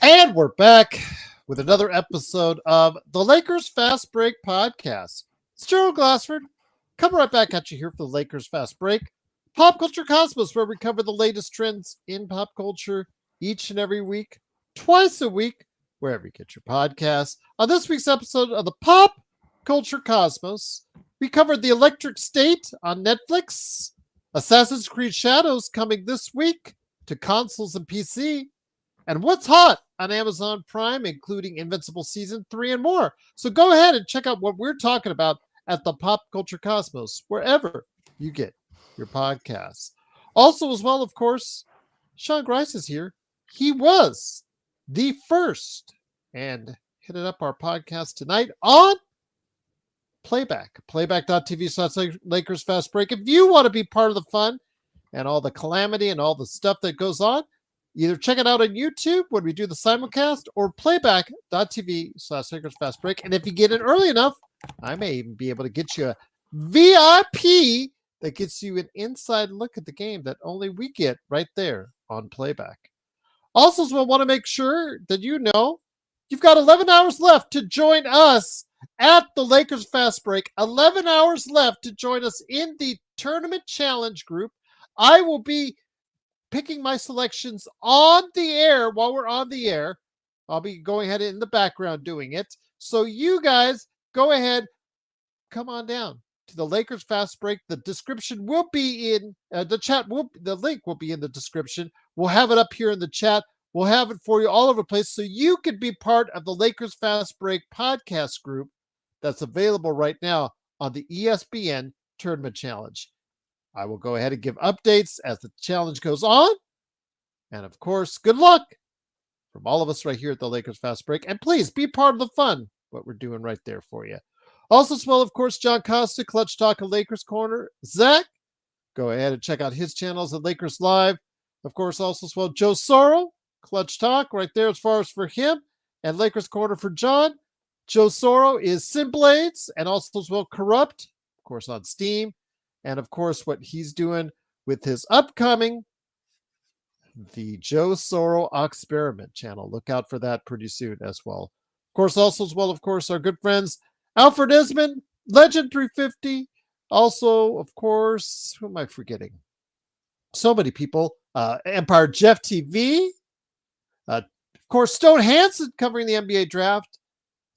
And we're back with another episode of the Lakers Fast Break podcast. It's Gerald Glassford coming right back at you here for the Lakers Fast Break. Pop Culture Cosmos, where we cover the latest trends in pop culture each and every week, twice a week, wherever you get your podcasts. On this week's episode of the Pop Culture Cosmos, we covered The Electric State on Netflix, Assassin's Creed Shadows coming this week to consoles and PC, and what's hot on Amazon Prime, including Invincible Season 3 and more. So go ahead and check out what we're talking about at the Pop Culture Cosmos, wherever you get your podcasts. Also, as well, of course, Sean Grice is here. He was the first and hitting up our podcast tonight on playback.tv/Lakers Fast Break. If you want to be part of the fun and all the calamity and all the stuff that goes on, either check it out on YouTube when we do the simulcast or playback.tv/Lakers Fast Break. And if you get in early enough, I may even be able to get you a VIP that gets you an inside look at the game that only we get right there on Playback. Also, so I want to make sure that you know you've got 11 hours left to join us at the Lakers Fast Break. 11 hours left to join us in the Tournament Challenge group. I will be picking my selections on the air while we're on the air. I'll be going ahead in the background doing it. So you guys go ahead, come on down to the Lakers Fast Break. The description will be in the link will be in the description. We'll have it up here in the chat. We'll have it for you all over the place so you can be part of the Lakers Fast Break podcast group that's available right now on the ESPN Tournament Challenge. I will go ahead and give updates as the challenge goes on. And of course, good luck from all of us right here at the Lakers Fast Break. And please be part of the fun, what we're doing right there for you. Also, as well, of course, John Costa, Clutch Talk and Lakers Corner. Zach, go ahead and check out his channels at Lakers Live. Of course, also as well, Joe Sorrow, Clutch Talk right there as far as for him. And Lakers Corner for John. Joe Sorrow is Simblades and also as well Corrupt, of course, on Steam. And of course, what he's doing with his upcoming the Joe Sorrow Experiment channel. Look out for that pretty soon as well. Of course, also as well, of course, our good friends Alfred Isman, Legend 350. Also, of course, who am I forgetting? So many people. Empire Jeff TV. Of course, Stone Hansen covering the NBA draft.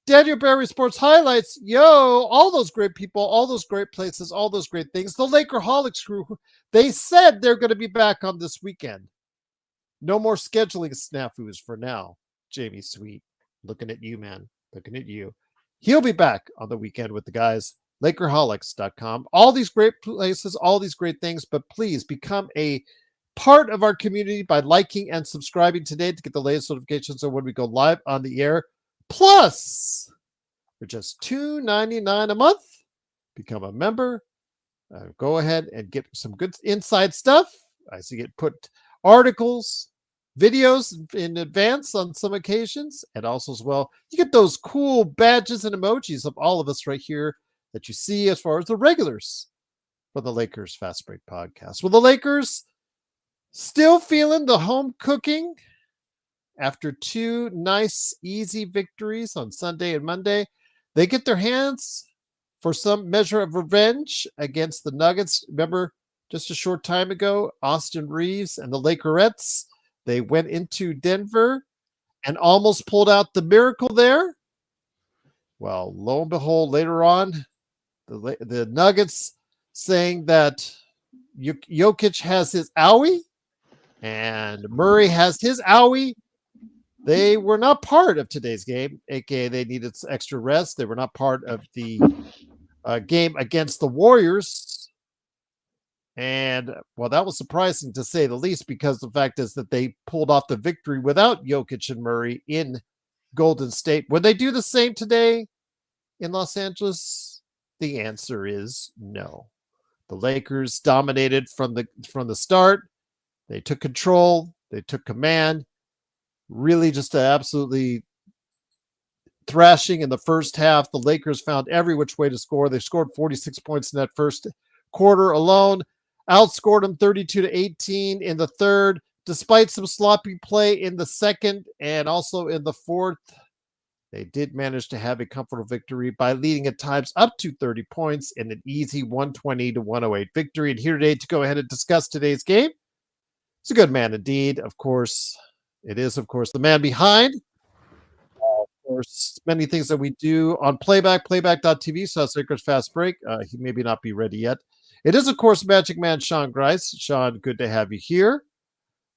Daniel Barry Sports Highlights. Yo, all those great people, all those great places, all those great things. The Lakerholics crew, they said they're going to be back on this weekend. No more scheduling snafus for now. Jamie Sweet, looking at you, man. Looking at you. He'll be back on the weekend with the guys. Lakerholics.com. All these great places, all these great things, but please become a part of our community by liking and subscribing today to get the latest notifications of when we go live on the air. Plus, for just $2.99 a month, become a member. Go ahead and get some good inside stuff. I see it put articles, videos in advance on some occasions, and also as well, you get those cool badges and emojis of all of us right here that you see as far as the regulars for the Lakers Fast Break podcast. Well, the Lakers still feeling the home cooking after two nice, easy victories on Sunday and Monday. They get their hands for some measure of revenge against the Nuggets. Remember, just a short time ago, Austin Reaves and the Lakerettes, they went into Denver and almost pulled out the miracle there. Well, lo and behold, later on, the Nuggets saying that Jokic has his owie and Murray has his owie. They were not part of today's game, aka they needed extra rest. They were not part of the game against the Warriors. And, well, that was surprising to say the least, because the fact is that they pulled off the victory without Jokic and Murray in Golden State. Would they do the same today in Los Angeles? The answer is no. The Lakers dominated from the start. They took control. They took command. Really just absolutely thrashing in the first half. The Lakers found every which way to score. They scored 46 points in that first quarter alone. Outscored them 32-18 in the third. Despite some sloppy play in the second and also in the fourth, they did manage to have a comfortable victory by leading at times up to 30 points in an easy 120-108 victory. And here today to go ahead and discuss today's game, it's a good man indeed. Of course, it is, of course, the man behind. Of course, many things that we do on playback.tv. So that's Lakers Fast Break. He maybe not be ready yet. It is, of course, Magic Man Sean Grice. Sean, good to have you here.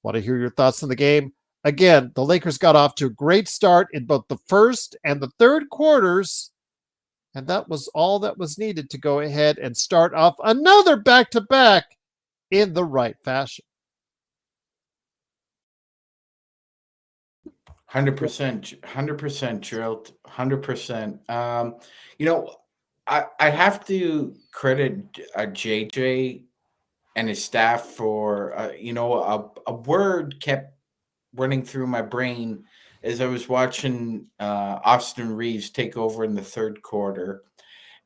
Want to hear your thoughts on the game. Again, the Lakers got off to a great start in both the first and the third quarters, and that was all that was needed to go ahead and start off another back-to-back in the right fashion. 100%, Gerald, 100%. I have to credit JJ and his staff for, a word kept running through my brain as I was watching Austin Reaves take over in the third quarter.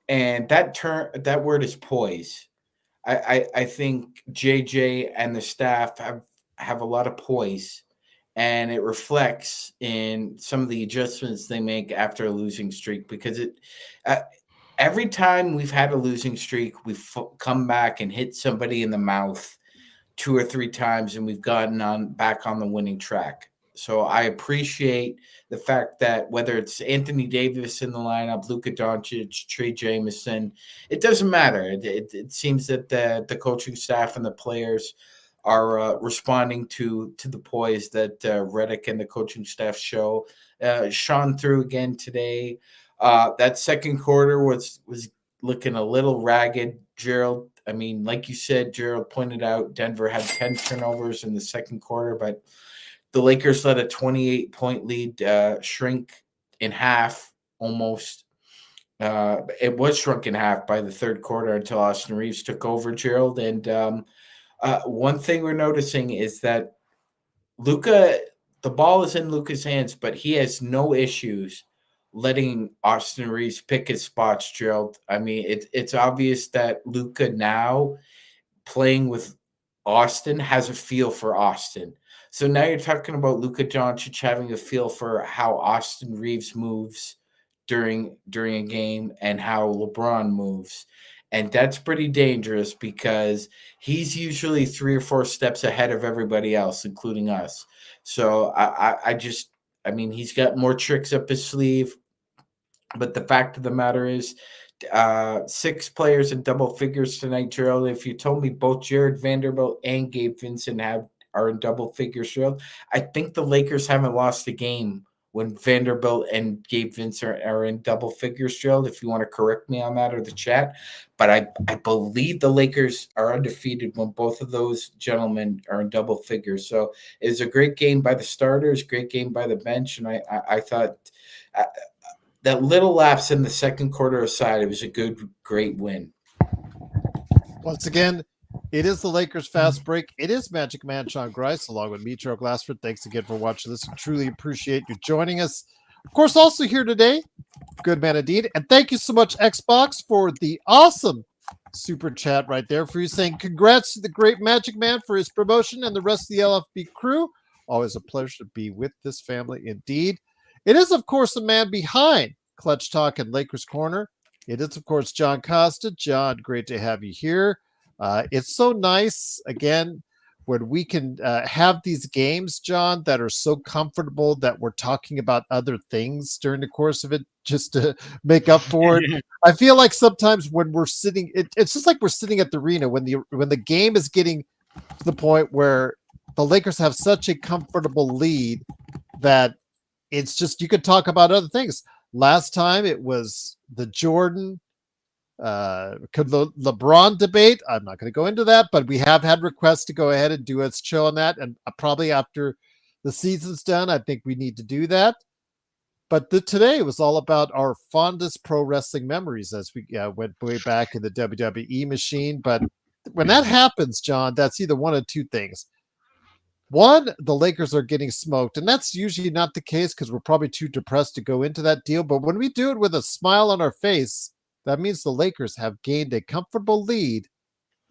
And that word is poise. I think JJ and the staff have a lot of poise, and it reflects in some of the adjustments they make after a losing streak, because every time we've had a losing streak, we've come back and hit somebody in the mouth 2 or 3 times, and we've gotten back on the winning track. So I appreciate the fact that whether it's Anthony Davis in the lineup, Luka Doncic, Trey Jameson, it doesn't matter. It seems that the coaching staff and the players are responding to the poise that Redick and the coaching staff show. Shone through again today. That second quarter was looking a little ragged, Gerald. I mean, like you said, Gerald pointed out, Denver had 10 turnovers in the second quarter, but the Lakers let a 28-point lead shrink in half almost. It was shrunk in half by the third quarter until Austin Reaves took over, Gerald. And one thing we're noticing is that the ball is in Luka's hands, but he has no issues letting Austin Reaves pick his spots, Gerald. I mean, it's obvious that Luka now playing with Austin has a feel for Austin. So now you're talking about Luka Doncic having a feel for how Austin Reaves moves during a game and how LeBron moves. And that's pretty dangerous because he's usually 3 or 4 steps ahead of everybody else, including us. So I mean, he's got more tricks up his sleeve. But the fact of the matter is, 6 players in double figures tonight, Gerald. If you told me both Jared Vanderbilt and Gabe Vincent are in double figures, Gerald, I think the Lakers haven't lost a game when Vanderbilt and Gabe Vincent are in double figures, Gerald, if you want to correct me on that or the chat. But I believe the Lakers are undefeated when both of those gentlemen are in double figures. So it's a great game by the starters, great game by the bench. And I thought that little lapse in the second quarter aside, it was a great win. Once again, it is the Lakers Fast Break. It is Magic Man Sean Grice along with me, Joe Glassford. Thanks again for watching this. We truly appreciate you joining us. Of course, also here today, good man indeed. And thank you so much, Xbox, for the awesome super chat right there for you saying congrats to the great Magic Man for his promotion and the rest of the LFB crew. Always a pleasure to be with this family indeed. It is, of course, the man behind Clutch Talk and Lakers Corner. It is, of course, John Costa. John, great to have you here. It's so nice, again, when we can have these games, John, that are so comfortable that we're talking about other things during the course of it just to make up for it. I feel like sometimes when we're sitting, it's just like we're sitting at the arena when the game is getting to the point where the Lakers have such a comfortable lead that it's just, you could talk about other things. Last time it was the Jordan, LeBron debate. I'm not going to go into that, but we have had requests to go ahead and do a show on that. And probably after the season's done, I think we need to do that. But today was all about our fondest pro wrestling memories as we went way back in the WWE machine. But when that happens, John, that's either one of two things. One, the Lakers are getting smoked, and that's usually not the case because we're probably too depressed to go into that deal. But when we do it with a smile on our face, that means the Lakers have gained a comfortable lead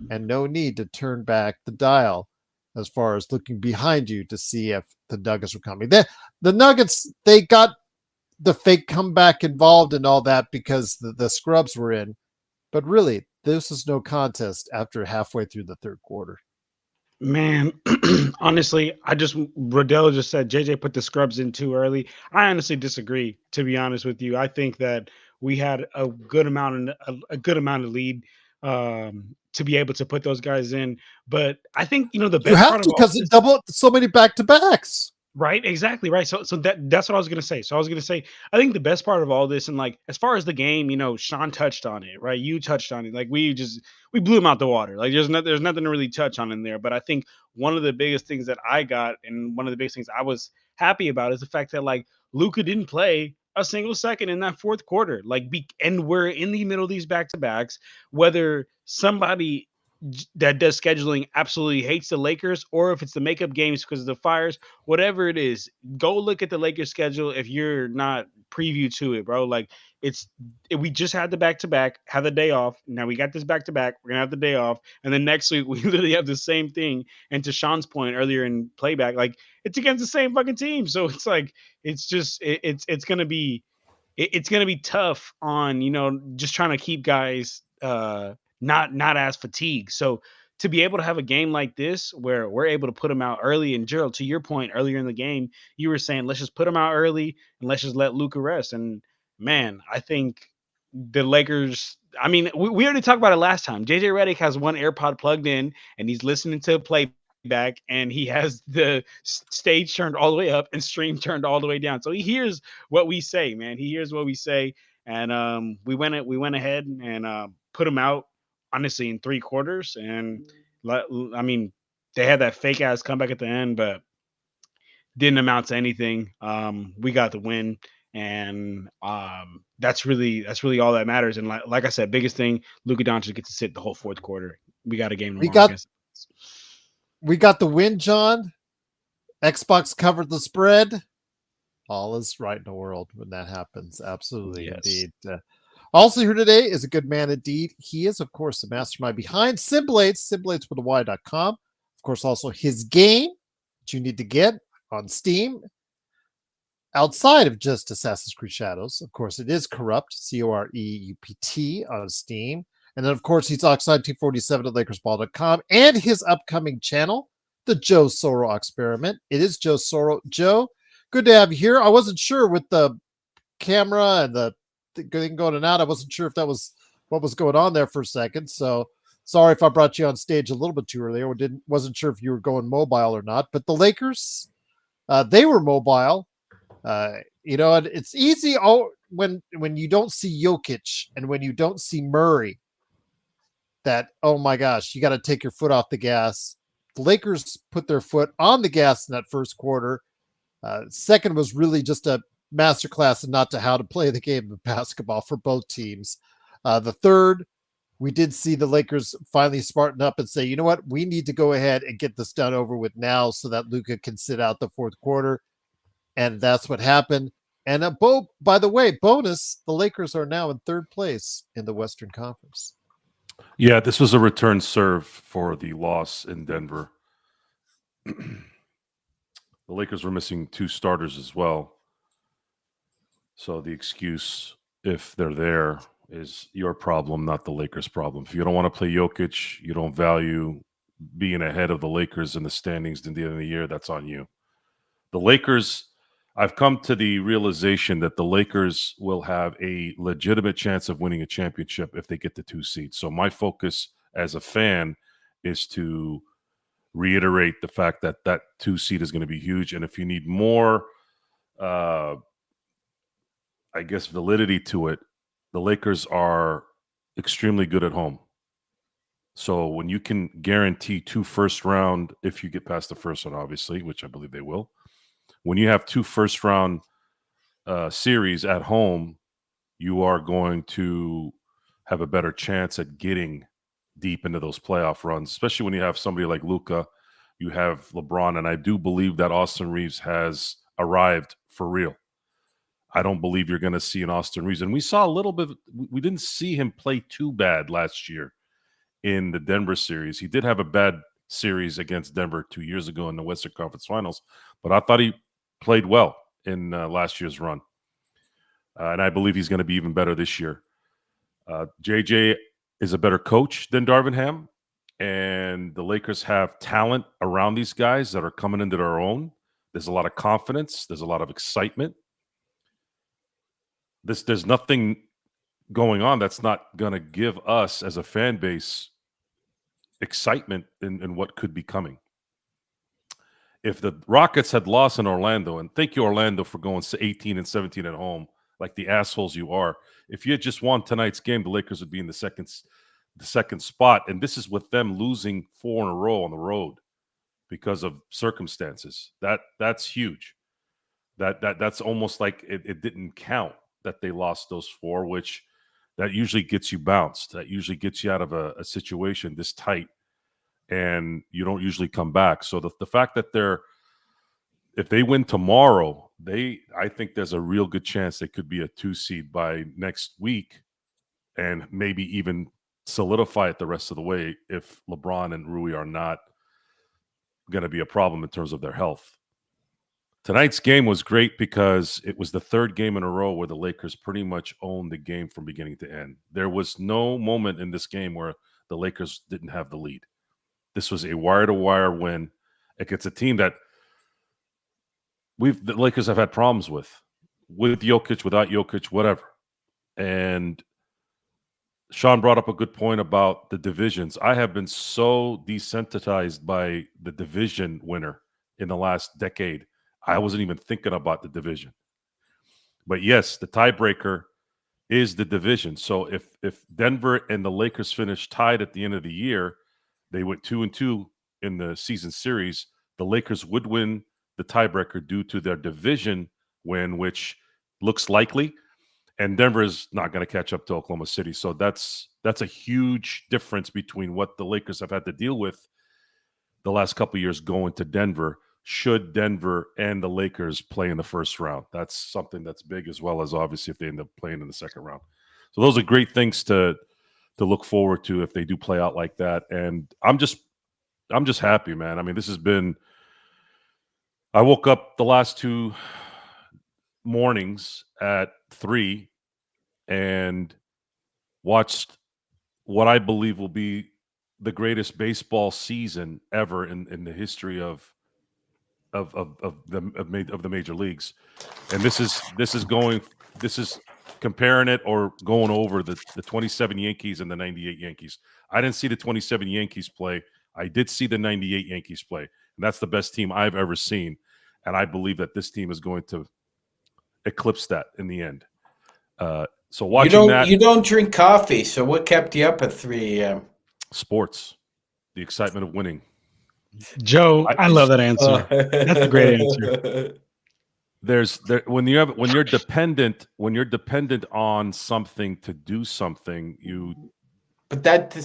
and no need to turn back the dial. as far as looking behind you to see if the Nuggets were coming. The Nuggets, they got the fake comeback involved and all that because the scrubs were in. But really, this is no contest after halfway through the third quarter. Man, honestly, Rodell just said JJ put the scrubs in too early. I honestly disagree, to be honest with you. I think that we had a good amount of lead to be able to put those guys in. But I think, the You best have part of to all because this, it doubled so many back-to-backs. right, exactly, right. So that's what I was gonna say. So I was gonna say, I think the best part of all this, and like as far as the game, Sean touched on it, right? You touched on it. Like we blew him out the water. Like there's nothing to really touch on in there. But I think one of the biggest things that I got, and one of the biggest things I was happy about, is the fact that like Luka didn't play a single second in that fourth quarter. And we're in the middle of these back to backs. Whether somebody that does scheduling absolutely hates the Lakers, or if it's the makeup games because of the fires, whatever it is, go look at the Lakers schedule if you're not preview to it, bro. Like we just had the back to back, have the day off. Now we got this back to back. We're gonna have the day off, and then next week we literally have the same thing. And to Sean's point earlier in playback, like it's against the same fucking team. So it's like it's gonna be it's going to be tough on just trying to keep guys not as fatigued. So to be able to have a game like this where we're able to put them out early, and Gerald, to your point earlier in the game, you were saying let's just put them out early and let's just let Luka rest. And man, I think the Lakers, I mean, we already talked about it last time. JJ Redick has one AirPod plugged in and he's listening to playback, and he has the stage turned all the way up and stream turned all the way down. So he hears what we say, man. He hears what we say. And we went ahead and put him out honestly in three quarters. And I mean, they had that fake ass comeback at the end, but didn't amount to anything. We got the win, and that's really all that matters. And like I said, biggest thing, Luka Doncic gets to sit the whole fourth quarter. We got a game tomorrow. We got the win, John. Xbox covered the spread. All is right in the world when that happens. Absolutely, yes. Indeed. Also here today is a good man indeed. He is, of course, the mastermind behind Simblades, Simblades with a Y.com. Of course, also his game that you need to get on Steam. Outside of just Assassin's Creed Shadows, of course, it is Corrupt, Coreupt on Steam. And then, of course, he's Oxide 247 at LakersBall.com and his upcoming channel, the Joe Soro Experiment. It is Joe Soro. Joe, good to have you here. I wasn't sure with the camera and the thing going in and out. I wasn't sure if that was what was going on there for a second. So sorry if I brought you on stage a little bit too early, or wasn't sure if you were going mobile or not. But the Lakers, they were mobile. It's easy when you don't see Jokic and when you don't see Murray, that, oh my gosh, you got to take your foot off the gas. The Lakers put their foot on the gas in that first quarter. Second was really just a masterclass in not to how to play the game of basketball for both teams. The third, we did see the Lakers finally smarten up and say, you know what, we need to go ahead and get this done over with now so that Luka can sit out the fourth quarter. And that's what happened. And by the way, bonus, the Lakers are now in third place in the Western Conference. Yeah, this was a return serve for the loss in Denver. The Lakers were missing two starters as well. So the excuse, if they're there, is your problem, not the Lakers' problem. If you don't want to play Jokic, you don't value being ahead of the Lakers in the standings at the end of the year, that's on you. The Lakers, I've come to the realization that the Lakers will have a legitimate chance of winning a championship if they get the 2 seeds. So my focus as a fan is to reiterate the fact that that 2 seed is going to be huge. And if you need more, validity to it, the Lakers are extremely good at home. So when you can guarantee 2 first round, if you get past the first one, obviously, which I believe they will, when you have 2 first round series at home, you are going to have a better chance at getting deep into those playoff runs, especially when you have somebody like Luka, you have LeBron, and I do believe that Austin Reaves has arrived for real. I don't believe you're going to see an Austin Reaves. And we saw a little bit, we didn't see him play too bad last year in the Denver series. He did have a bad series against Denver 2 years ago in the Western Conference Finals, but I thought he played well in last year's run. And I believe he's going to be even better this year. JJ is a better coach than Darvin Ham, and the Lakers have talent around these guys that are coming into their own. There's a lot of confidence. There's a lot of excitement. There's nothing going on that's not going to give us as a fan base excitement in what could be coming. If the Rockets had lost in Orlando, and thank you, Orlando, for going 18-17 at home, like the assholes you are. If you had just won tonight's game, the Lakers would be in the second spot, and this is with them losing 4 in a row on the road because of circumstances. That's huge. That's almost like it didn't count that they lost those 4, which that usually gets you bounced. That usually gets you out of a situation this tight, and you don't usually come back. So the fact that if they win tomorrow, I think there's a real good chance they could be a 2 seed by next week, and maybe even solidify it the rest of the way if LeBron and Rui are not going to be a problem in terms of their health. Tonight's game was great because it was the 3rd game in a row where the Lakers pretty much owned the game from beginning to end. There was no moment in this game where the Lakers didn't have the lead. This was a wire-to-wire win against a team that the Lakers have had problems with Jokic, without Jokic, whatever. And Sean brought up a good point about the divisions. I have been so desensitized by the division winner in the last decade. I wasn't even thinking about the division. But yes, the tiebreaker is the division. So if Denver and the Lakers finish tied at the end of the year, they went 2-2 in the season series. The Lakers would win the tiebreaker due to their division win, which looks likely. And Denver is not going to catch up to Oklahoma City. So that's a huge difference between what the Lakers have had to deal with the last couple of years going to Denver. Should Denver and the Lakers play in the first round? That's something that's big, as well as obviously if they end up playing in the second round. So those are great things to look forward to if they do play out like that. And I'm just happy, man. I mean, this has been. I woke up the last 2 mornings at 3 and watched what I believe will be the greatest baseball season ever in the history of the major leagues. And this is comparing it or going over the 27 Yankees and the 98 Yankees. I didn't see the 27 Yankees play. I did see the 98 Yankees play. And that's the best team I've ever seen. And I believe that this team is going to eclipse that in the end. So watching you don't drink coffee. So what kept you up at 3 a.m.? Sports, the excitement of winning. Joe, I love that answer. That's a great answer. When you're dependent on something to do something, But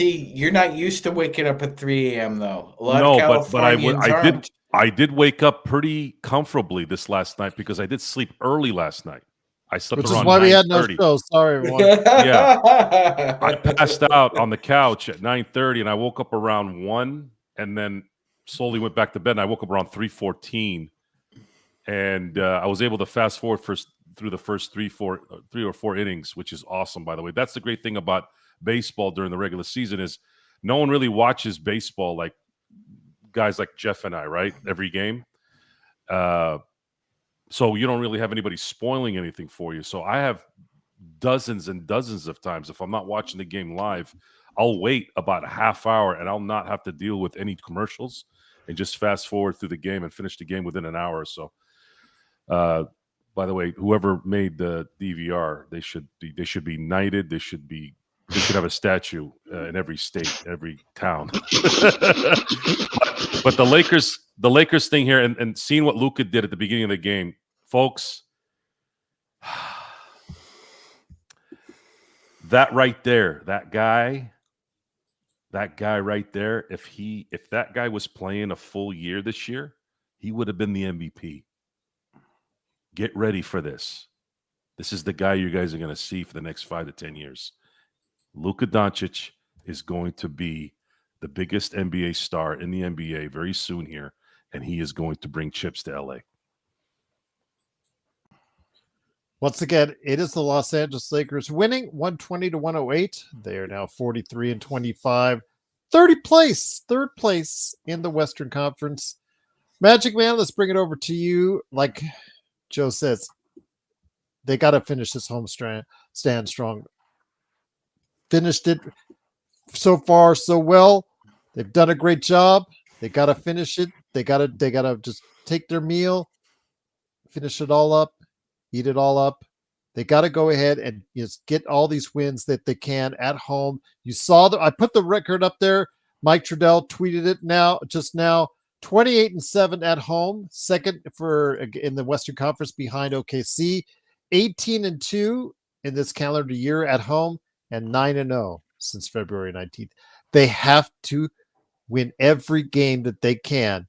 you're not used to waking up at 3 a.m. though. A lot of Californians aren't. I did wake up pretty comfortably this last night because I did sleep early last night. I slept Which around is why we had no 9:30. show. Sorry, everyone. Yeah. I passed out on the couch at 9:30 and I woke up around 1 and then slowly went back to bed. And I woke up around 3:14 and I was able to fast forward through the first 3 or 4 innings, which is awesome, by the way. That's the great thing about baseball during the regular season is no one really watches baseball like guys like Jeff and I, right? Every game. So you don't really have anybody spoiling anything for you. So I have dozens and dozens of times, if I'm not watching the game live, I'll wait about a half hour and I'll not have to deal with any commercials and just fast forward through the game and finish the game within an hour or so. By the way, whoever made the DVR, they should be knighted. They should have a statue in every state, every town. but the Lakers thing here, and seeing what Luka did at the beginning of the game, folks, that right there, that guy right there, if that guy was playing a full year this year, he would have been the MVP. Get ready for this. This is the guy you guys are going to see for the next 5 to 10 years. Luka Doncic is going to be the biggest NBA star in the NBA very soon here, and he is going to bring chips to LA. Once again, it is the Los Angeles Lakers winning 120 to 108. They are now 43-25. Third place in the Western Conference. Magic Man, let's bring it over to you. Like Joe says, they got to finish this home stand strong. Finished it so far so well. They've done a great job. They got to finish it. They got to just take their meal, finish it all up, eat it all up. They got to go ahead and just get all these wins that they can at home. You saw I put the record up there. Mike Trudell tweeted it just now. 28-7 at home, second in the Western Conference behind OKC. 18-2 in this calendar year at home, and 9-0 since February 19th. They have to win every game that they can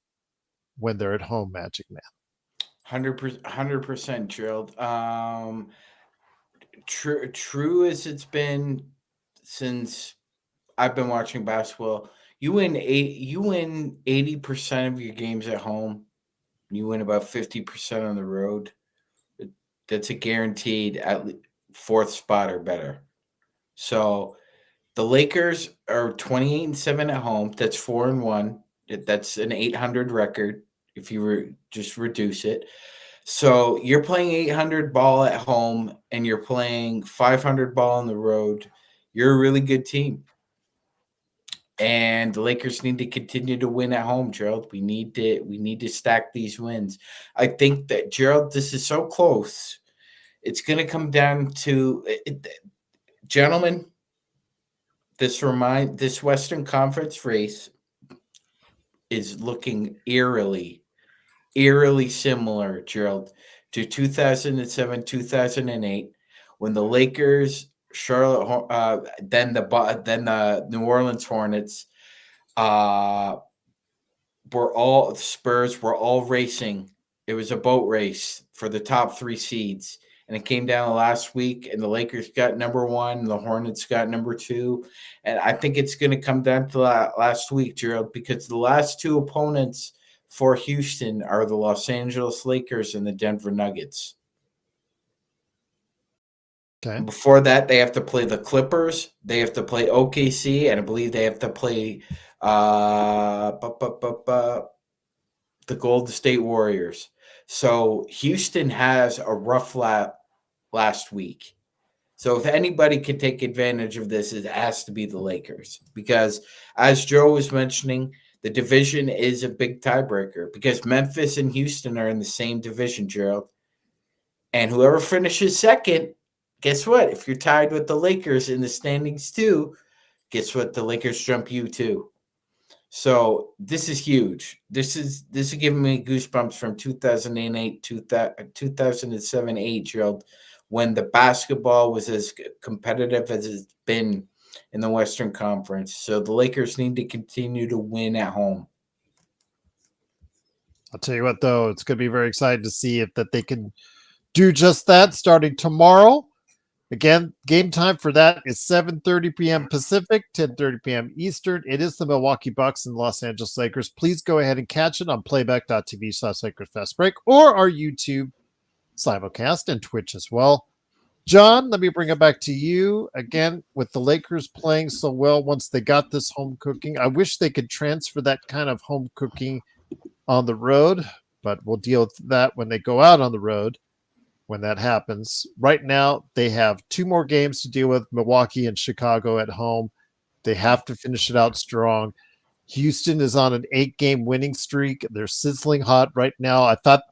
when they're at home, Magic Man. 100% Gerald. True as it's been since I've been watching basketball. You win 80% of your games at home. You win about 50% on the road. That's a guaranteed at least fourth spot or better. So the Lakers are 28-7 at home. That's 4-1. That's an 800 record if you just reduce it. So you're playing 800 ball at home and you're playing 500 ball on the road. You're a really good team. And the Lakers need to continue to win at home, Gerald. We need to stack these wins. I think that, Gerald, this is so close. It's going to come down to gentlemen. This Western Conference race is looking eerily similar, Gerald, to 2007, 2008, when the Lakers, Charlotte, then the New Orleans Hornets, Spurs were all racing. It was a boat race for the top three seeds. And it came down last week, and the Lakers got number one, and the Hornets got number two. And I think it's going to come down to last week, Gerald, because the last two opponents for Houston are the Los Angeles Lakers and the Denver Nuggets. Okay. Before that, they have to play the Clippers. They have to play OKC, and I believe they have to play the Golden State Warriors. So Houston has a rough last week. So if anybody can take advantage of this, it has to be the Lakers. Because as Joe was mentioning, the division is a big tiebreaker because Memphis and Houston are in the same division, Gerald. And whoever finishes second, guess what? If you're tied with the Lakers in the standings too, guess what? The Lakers jump you too. So this is huge. This is giving me goosebumps from 2008, 2007-8, Gerald, when the basketball was as competitive as it's been in the Western Conference. So the Lakers need to continue to win at home. I'll tell you what, though, it's going to be very exciting to see if that they can do just that starting tomorrow. Again, game time for that is 7:30 p.m. Pacific, 10:30 p.m. Eastern. It is the Milwaukee Bucks and Los Angeles Lakers. Please go ahead and catch it on playback.tv/LakersFastBreak or our YouTube simulcast and Twitch as well. John, let me bring it back to you. Again, with the Lakers playing so well once they got this home cooking, I wish they could transfer that kind of home cooking on the road, but we'll deal with that when they go out on the road. When that happens. Right now, they have two more games to deal with, Milwaukee and Chicago at home. They have to finish it out strong. Houston is on an 8-game winning streak. They're sizzling hot right now. I thought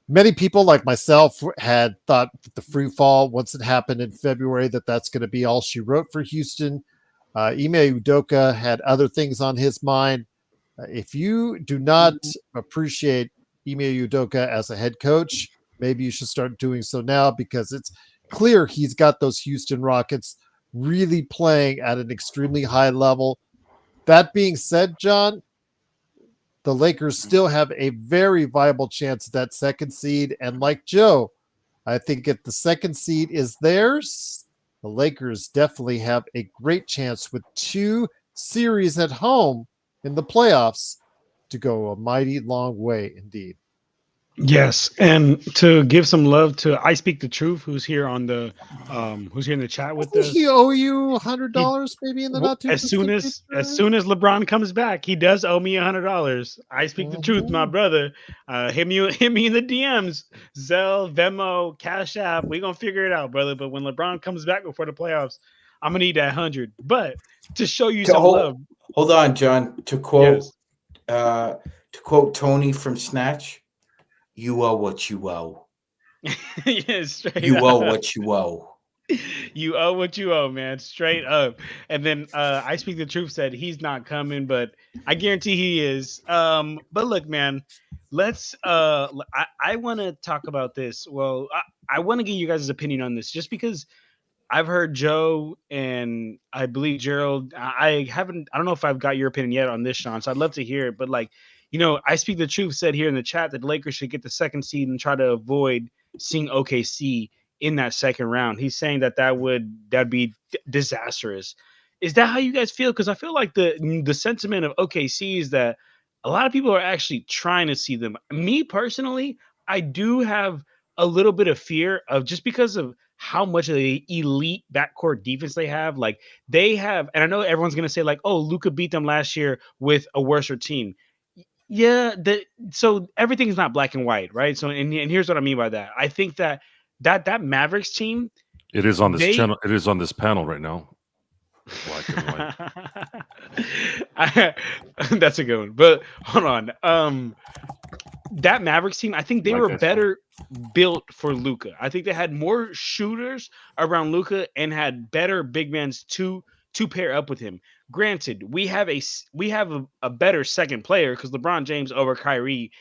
many people like myself had thought the free fall, once it happened in February, that's going to be all she wrote for Houston. Ime Udoka had other things on his mind. If you do not appreciate Ime Udoka as a head coach, maybe you should start doing so now, because it's clear he's got those Houston Rockets really playing at an extremely high level. That being said, John, the Lakers still have a very viable chance at that second seed. And like Joe, I think if the second seed is theirs, the Lakers definitely have a great chance with two series at home in the playoffs to go a mighty long way indeed. Yes, and to give some love to I Speak the Truth, who's here in the chat with Doesn't he us. owe you $100 He maybe in the Well, not too as soon distant as future? LeBron comes back, he does owe me $100. I speak the truth, my Mhm. brother. Hit me in the DMs, Zelle, Venmo, Cash App. We gonna figure it out, brother. But when LeBron comes back before the playoffs, I'm gonna need that 100. But to show you some love, Hold on, John. yes, To quote Tony from Snatch, "You owe what you owe. yes, straight You owe up. what you owe." You owe what you owe, man. Straight up. And then I Speak the Truth said he's not coming, but I guarantee he is. But look, man, I want to talk about this. Well, I want to get you guys' opinion on this just because I've heard Joe and I believe Gerald. I don't know if I've got your opinion yet on this, Sean. So I'd love to hear it. But like, I Speak the Truth said here in the chat that the Lakers should get the second seed and try to avoid seeing OKC in that second round. He's saying that'd be disastrous. Is that how you guys feel? Because I feel like the sentiment of OKC is that a lot of people are actually trying to see them. Me personally, I do have a little bit of fear of just because of how much of the elite backcourt defense they have. Like they have, and I know everyone's gonna say like, "Oh, Luka beat them last year with a worser team." Yeah, so everything is not black and white, right? So, and here's what I mean by that. I think that Mavericks team, It is on this they channel. It is on this panel right now. Black and white. that's a good one. But hold on. That Mavericks team, I think they Like were I said. better built for Luka. I think they had more shooters around Luka and had better big men to pair up with him. Granted, we have a better second player because LeBron James over Kyrie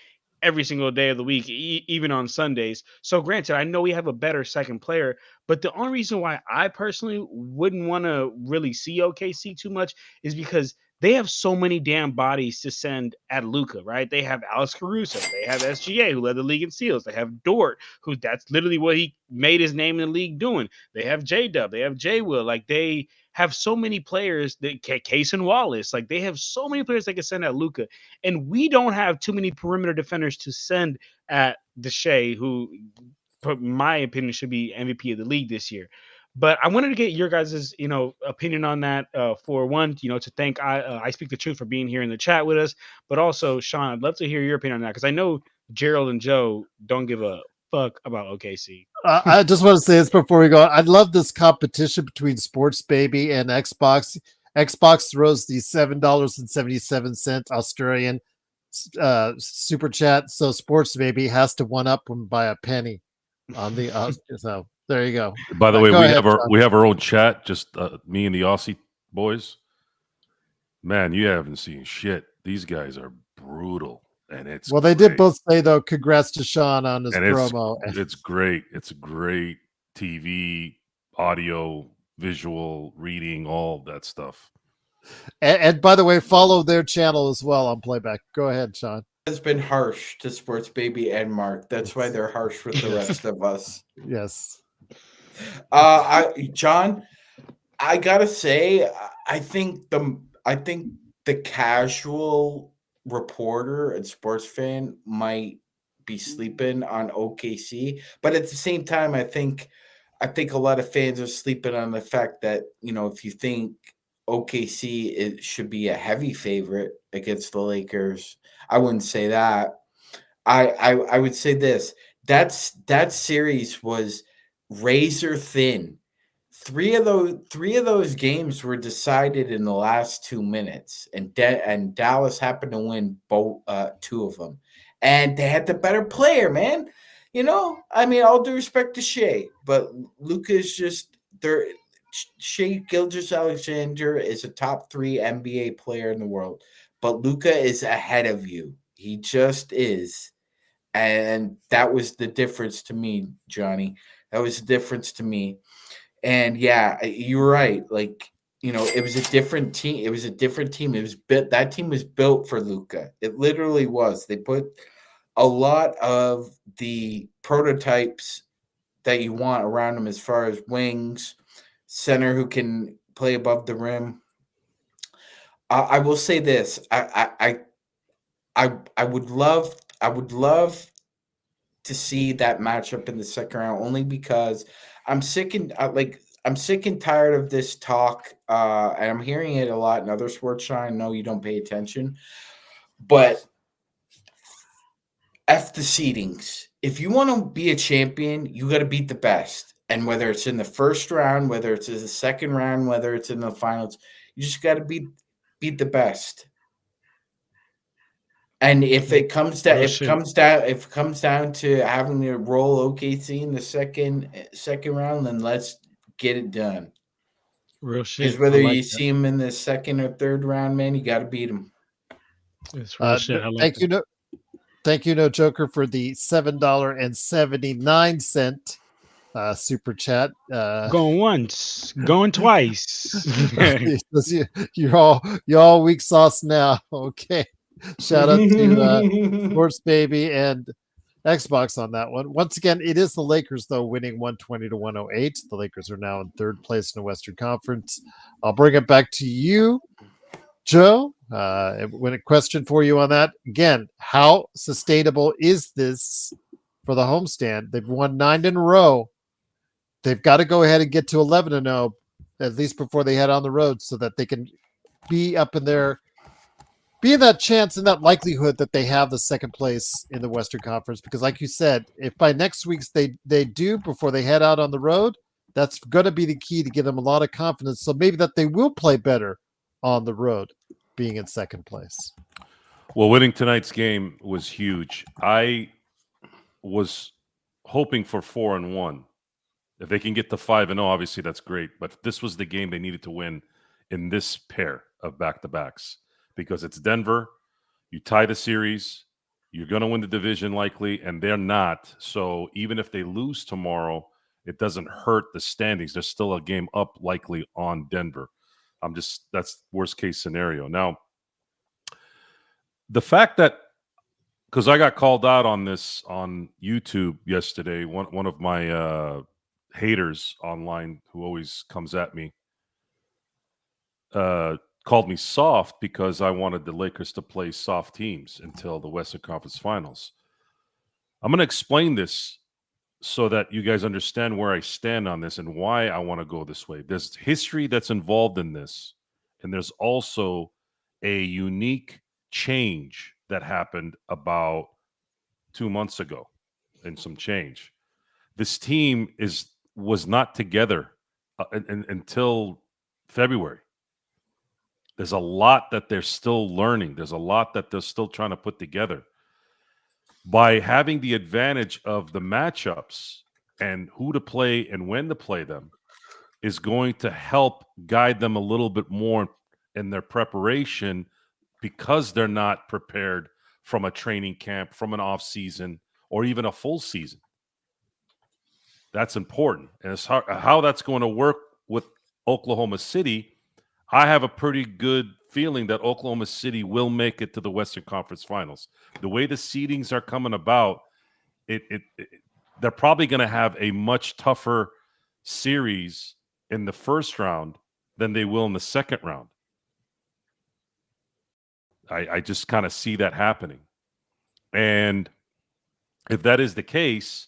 every single day of the week, even on Sundays. So, granted, I know we have a better second player, but the only reason why I personally wouldn't want to really see OKC too much is because they have so many damn bodies to send at Luca, right? They have Alex Caruso, they have SGA, who led the league in steals, they have Dort, who that's literally what he made his name in the league doing. They have J Dub, they have J Will, like they have so many players that Case and Wallace, like they have so many players they can send at Luca, and we don't have too many perimeter defenders to send at Deshae, who, in my opinion, should be MVP of the league this year. But I wanted to get your guys' opinion on that. For one, to thank I Speak the Truth for being here in the chat with us, but also Sean, I'd love to hear your opinion on that because I know Gerald and Joe don't give a fuck about OKC. I just want to say this before we go. I love this competition between Sports Baby and Xbox. Xbox throws the $7.77 Australian super chat, so Sports Baby has to one up them by a penny on the. So there you go. By the way, Go we ahead, have our Sean. we have our own chat. Just me and the Aussie boys. Man, you haven't seen shit. These guys are brutal, and it's Well, they did great. both say though, congrats to Sean on his And promo. it's great. It's great TV, audio, visual, reading, all that stuff. And by the way, follow their channel as well on playback. Go ahead, Sean. Has been harsh to Sports Baby and Mark. That's why they're harsh with the rest of us. Yes. John, I gotta say, I think the casual reporter and sports fan might be sleeping on OKC, but at the same time, I think a lot of fans are sleeping on the fact that if you think OKC it should be a heavy favorite against the Lakers, I wouldn't say that. I would say this. That series was razor thin. Three of those games were decided in the last 2 minutes, and Dallas happened to win both two of them, and they had the better player, man. I mean, all due respect to Shea, but Luka is just there. Shea Gilgeous-Alexander is a top 3 NBA player in the world, but Luka is ahead of you. He just is. And that was the difference to me, Johnny. That was the difference to me. And yeah, you were right. Like, it was a different team. It was a different team. That team was built for Luka. It literally was. They put a lot of the prototypes that you want around him as far as wings, center who can play above the rim. I will say this. I would love to see that matchup in the second round, only because I'm sick and I'm sick and tired of this talk, and I'm hearing it a lot in other sports. I know you don't pay attention, but F the seedings. If you want to be a champion, you got to beat the best. And whether it's in the first round, whether it's in the second round, whether it's in the finals, you just got to beat the best. And if it comes down, Real if it shit. comes down to having to roll OKC in the second round, then let's get it done. Real Because shit. whether I like you that. see him in the second or third round, man, you got to beat him. It's real shit. I like Thank that. you, thank you, No Joker, for the $7.79 super chat. Going once, going twice. you're all weak sauce now. Okay, shout out to Sports Baby and Xbox on that one. Once again, it is the Lakers though winning 120 to 108. The Lakers are now in third place in the Western Conference. I'll bring it back to you, Joe. When a question for you on that again, how sustainable is this for the homestand? They've won 9 in a row. They've got to go ahead and get to 11-0 at least before they head on the road, so that they can be up in there, be in that chance and that likelihood that they have the second place in the Western Conference. Because, like you said, if by next week's they do before they head out on the road, that's going to be the key to give them a lot of confidence. So maybe that they will play better on the road, being in second place. Well, winning tonight's game was huge. I was hoping for 4-1. If they can get to 5-0, obviously that's great. But this was the game they needed to win in this pair of back-to-backs, because it's Denver. You tie the series, you're going to win the division likely, and they're not. So even if they lose tomorrow, it doesn't hurt the standings. There's still a game up likely on Denver. That's worst case scenario. Now, the fact that, because I got called out on this on YouTube yesterday, one of my haters online who always comes at me called me soft because I wanted the Lakers to play soft teams until the Western Conference Finals. I'm going to explain this so that you guys understand where I stand on this and why I want to go this way. There's history that's involved in this, and there's also a unique change that happened about 2 months ago and some change. This team was not together until February. There's a lot that they're still learning. There's a lot that they're still trying to put together. By having the advantage of the matchups and who to play and when to play them is going to help guide them a little bit more in their preparation, because they're not prepared from a training camp, from an off season, or even a full season. That's important. And it's how that's going to work with Oklahoma City. I have a pretty good feeling that Oklahoma City will make it to the Western Conference Finals. The way the seedings are coming about, they're probably going to have a much tougher series in the first round than they will in the second round. I just kind of see that happening. And if that is the case,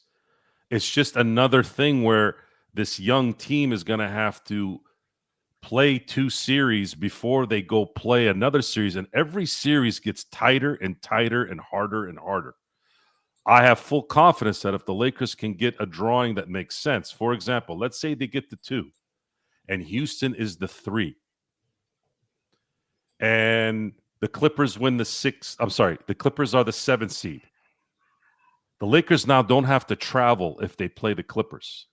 it's just another thing where this young team is going to have to play 2 series before they go play another series. And every series gets tighter and tighter and harder and harder. I have full confidence that if the Lakers can get a drawing that makes sense, for example, let's say they get the 2 and Houston is the 3 and the Clippers win the 6. I'm sorry, the Clippers are the 7th seed. The Lakers now don't have to travel if they play the Clippers.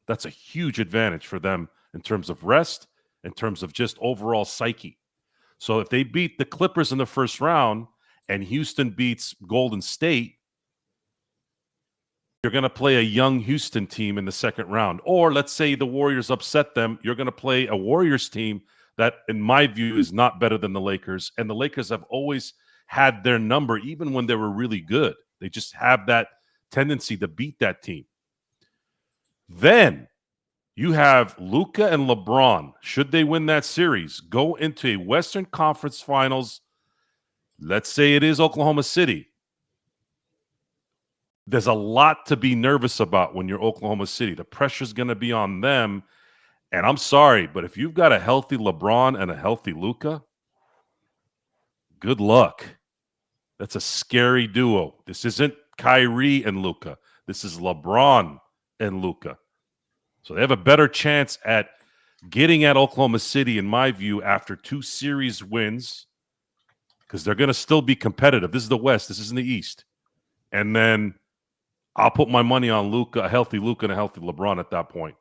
That's a huge advantage for them in terms of rest, in terms of just overall psyche. So if they beat the Clippers in the first round and Houston beats Golden State, you're going to play a young Houston team in the second round. Or let's say the Warriors upset them, you're going to play a Warriors team that, in my view, is not better than the Lakers. And the Lakers have always had their number, even when they were really good. They just have that tendency to beat that team. Then You have Luka and LeBron, should they win that series, go into a Western Conference Finals. Let's say it is Oklahoma City. There's a lot to be nervous about when you're Oklahoma City. The pressure's going to be on them. And I'm sorry, but if you've got a healthy LeBron and a healthy Luka, good luck. That's a scary duo. This isn't Kyrie and Luka. This is LeBron and Luka. So they have a better chance at getting at Oklahoma City, in my view, after 2 series wins, because they're going to still be competitive. This is the West. This isn't the East. And then I'll put my money on Luka, a healthy Luka and a healthy LeBron at that point.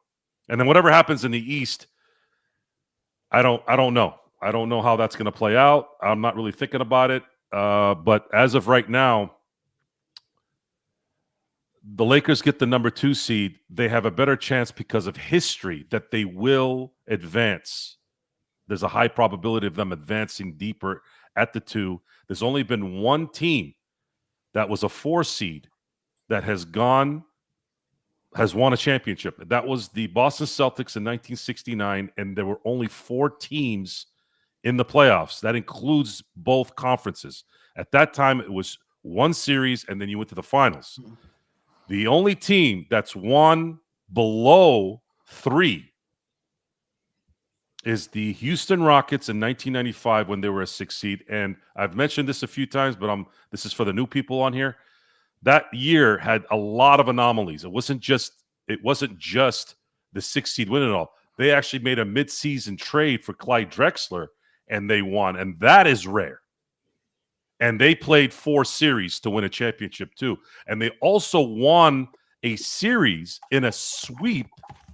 And then whatever happens in the East, I don't know. I don't know how that's going to play out. I'm not really thinking about it. But as of right now, the Lakers get the number 2 seed. They have a better chance because of history that they will advance. There's a high probability of them advancing deeper at the 2. There's only been one team that was a 4 seed that has won a championship. That was the Boston Celtics in 1969, and there were only 4 teams in the playoffs. That includes both conferences. At that time, it was 1 series, and then you went to the finals. The only team that's won below 3 is the Houston Rockets in 1995 when they were a 6 seed. And I've mentioned this a few times, but this is for the new people on here. That year had a lot of anomalies. It wasn't just the 6 seed winning it all. They actually made a mid-season trade for Clyde Drexler, and they won. And that is rare. And they played 4 series to win a championship too. And they also won a series in a sweep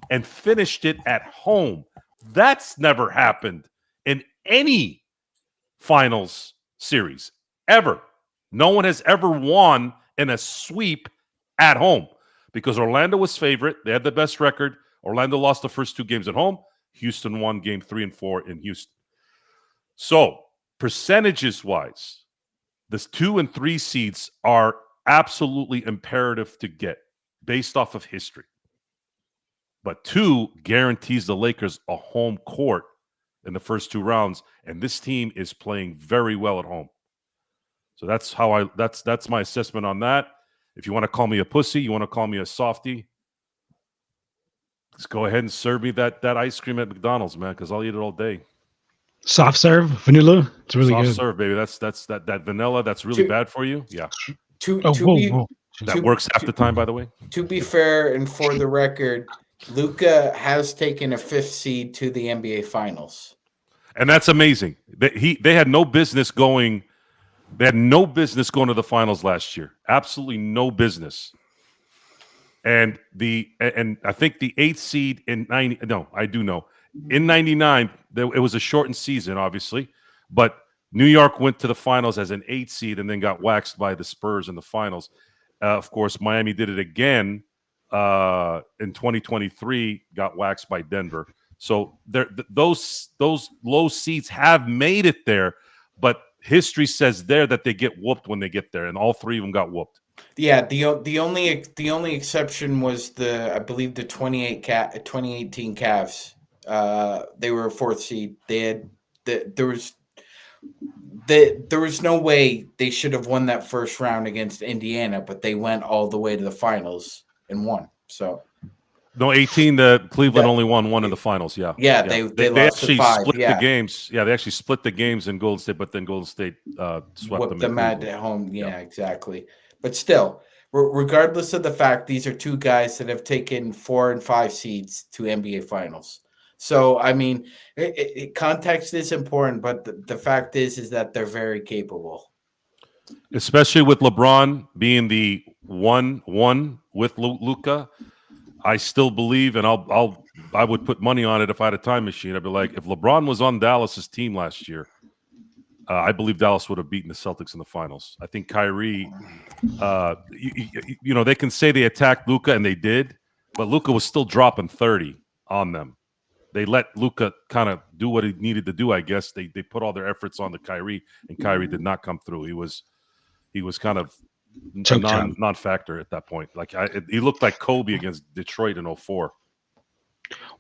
and finished it at home. That's never happened in any finals series ever. No one has ever won in a sweep at home because Orlando was favorite. They had the best record. Orlando lost the first 2 games at home. Houston won game 3 and 4 in Houston. So percentages-wise, the 2 and 3 seeds are absolutely imperative to get based off of history. But 2 guarantees the Lakers a home court in the first 2 rounds, and this team is playing very well at home. So that's my assessment on that. If you want to call me a pussy, you want to call me a softie, just go ahead and serve me that ice cream at McDonald's, man, because I'll eat it all day. Soft serve, vanilla. It's really Soft good. serve, baby. That's that vanilla. That's really bad for you. Yeah. That works half the time, by the way. To be fair and for the record, Luka has taken a 5th seed to the NBA Finals, and that's amazing. They had no business going. They had no business going to the finals last year. Absolutely no business. And I think the 8th seed in 90. No, I do know. In 99, it was a shortened season, obviously, but New York went to the finals as an 8 seed and then got waxed by the Spurs in the finals. Of course, Miami did it again in 2023, got waxed by Denver. So those low seeds have made it there, but history says there that they get whooped when they get there, and all 3 of them got whooped. Yeah, the only exception was I believe the 2018 Cavs. They were a 4th seed. There was no way they should have won that first round against Indiana, but they went all the way to the finals and won. So no, 18. The Cleveland only won 1 in the finals. Yeah, they lost actually 5. split the games. Yeah, they actually split the games in Golden State, but then Golden State swept them at home. Yeah, exactly. But still, regardless of the fact, these are 2 guys that have taken 4 and 5 seeds to NBA Finals. So, I mean, context is important, but the fact is that they're very capable. Especially with LeBron being the 1-1 with Luka, I still believe, and I would put money on it if I had a time machine. I'd be like, if LeBron was on Dallas's team last year, I believe Dallas would have beaten the Celtics in the finals. I think Kyrie, they can say they attacked Luka, and they did, but Luka was still dropping 30 on them. They let Luka kind of do what he needed to do, I guess. They put all their efforts on the Kyrie, and Kyrie did not come through. He was kind of a non-factor at that point. Like he looked like Kobe against Detroit in 2004.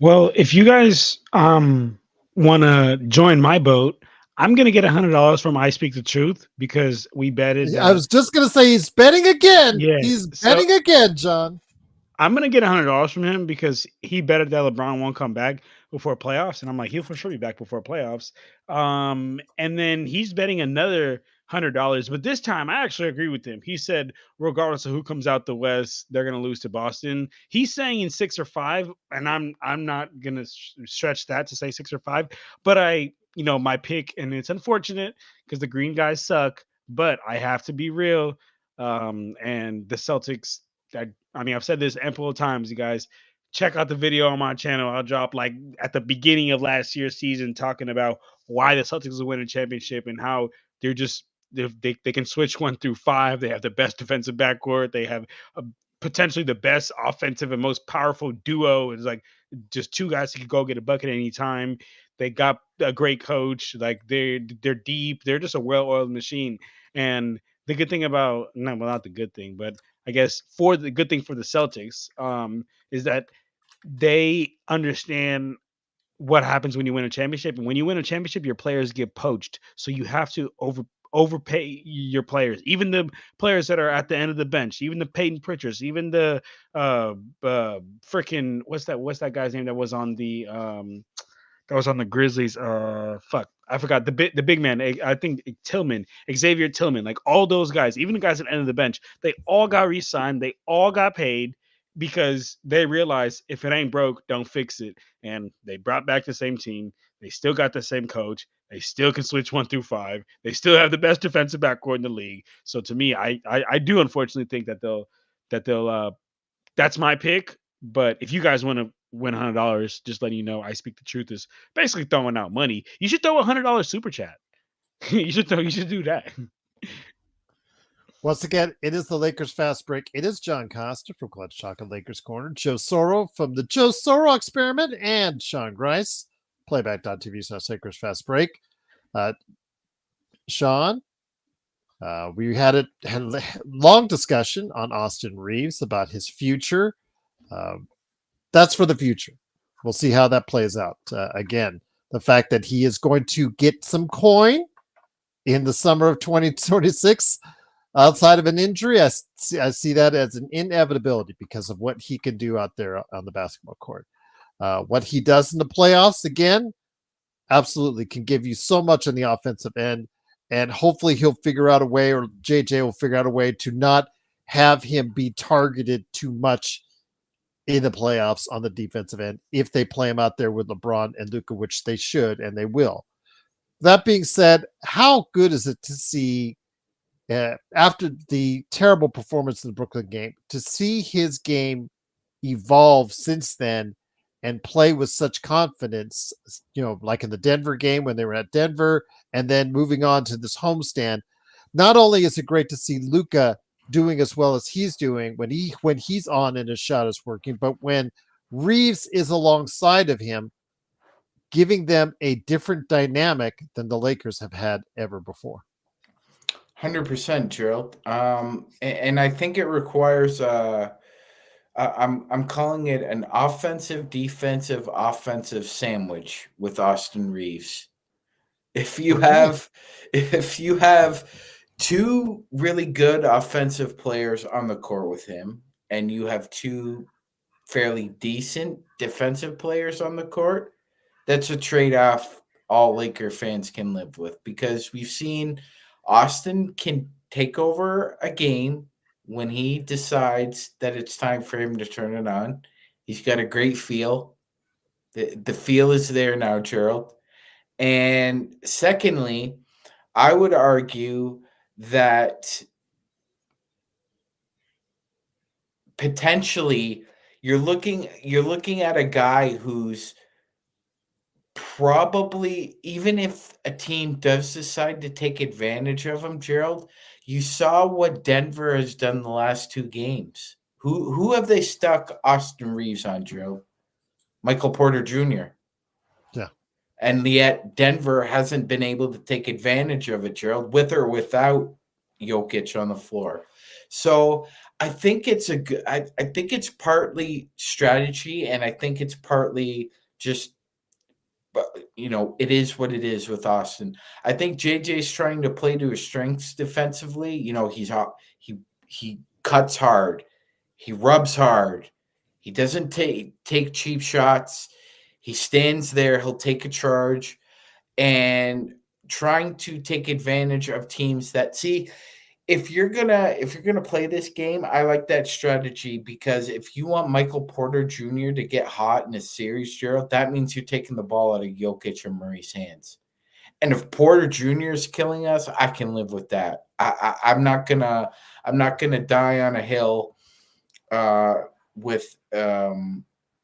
Well, if you guys want to join my boat, I'm gonna get $100 from I Speak the Truth because we betted I that. was just gonna say he's betting again. Yeah, He's so betting again, John. I'm gonna get $100 from him because he betted that LeBron won't come back before playoffs, and I'm like, he'll for sure be back before playoffs. And then he's betting another $100, but this time I actually agree with him. He said, regardless of who comes out the West, they're gonna lose to Boston. He's saying in 6 or 5, and I'm not gonna stretch that to say 6 or 5, but my pick, and it's unfortunate because the green guys suck, but I have to be real. And the Celtics. I mean, I've said this ample of times, you guys. Check out the video on my channel. I'll drop like at the beginning of last year's season talking about why the Celtics will win a championship and how they're just they can switch 1 through 5. They have the best defensive backcourt. They have potentially the best offensive and most powerful duo. It's like just two guys who can go get a bucket at any time. They got a great coach. Like they're deep. They're just a well-oiled machine. And the good thing about not the good thing, but I guess for the good thing for the Celtics is that they understand what happens when you win a championship. And when you win a championship, your players get poached. So you have to overpay your players, even the players that are at the end of the bench, even the Peyton Pritchards, even the freaking what's that guy's name that was on the Grizzlies. Fuck, I forgot the big man. I think Tillman, Xavier Tillman, like all those guys, even the guys at the end of the bench, they all got re-signed. They all got paid because they realized if it ain't broke, don't fix it. And they brought back the same team. They still got the same coach. They still can switch 1 through 5. They still have the best defensive backcourt in the league. So to me, I do unfortunately think that they'll that's my pick. But if you guys want to win $100, just letting you know, I Speak the Truth is basically throwing out money. You should throw $100 super chat. You should do that. Once again, it is the Lakers Fast Break. It is John Costa from Clutch Talk and Lakers Corner, Joe Soro from the Joe Soro Experiment, and Sean Grice, playback.tv/Lakers Fast Break. Sean, we had a long discussion on Austin Reaves about his future. That's for the future. We'll see how that plays out. Again, the fact that he is going to get some coin in the summer of 2026 outside of an injury, I see that as an inevitability because of what he can do out there on the basketball court. What he does in the playoffs, again, absolutely can give you so much on the offensive end. And hopefully he'll figure out a way, or JJ will figure out a way to not have him be targeted too much in the playoffs on the defensive end if they play him out there with LeBron and Luka, which they should and they will. That being said, how good is it to see after the terrible performance in the Brooklyn game, to see his game evolve since then and play with such confidence, like in the Denver game when they were at Denver, and then moving on to this homestand. Not only is it great to see Luka doing as well as he's doing when he's on and his shot is working, but when Reaves is alongside of him, giving them a different dynamic than the Lakers have had ever before. 100%, Gerald. And I think it requires I'm calling it an offensive, defensive, offensive sandwich with Austin Reaves. If you have two really good offensive players on the court with him, and you have two fairly decent defensive players on the court, that's a trade-off all Laker fans can live with, because we've seen Austin can take over a game when he decides that it's time for him to turn it on. He's got a great feel. The feel is there now, Gerald. And secondly, I would argue that potentially you're looking at a guy who's probably, even if a team does decide to take advantage of him, Gerald, you saw what Denver has done the last 2 games. Who have they stuck Austin Reaves on, Gerald? Michael Porter Jr. Yeah. And yet Denver hasn't been able to take advantage of it, Gerald, with or without Jokic on the floor. So I think it's a good. I think it's partly strategy, and I think it's partly just, but it is what it is with Austin. I think JJ's trying to play to his strengths defensively. He cuts hard, he rubs hard, he doesn't take cheap shots. He stands there, he'll take a charge, and trying to take advantage of teams that see. If you're gonna play this game, I like that strategy, because if you want Michael Porter Jr. to get hot in a series, Gerald, that means you're taking the ball out of Jokic and Murray's hands. And if Porter Jr. is killing us, I can live with that. I'm not gonna die on a hill with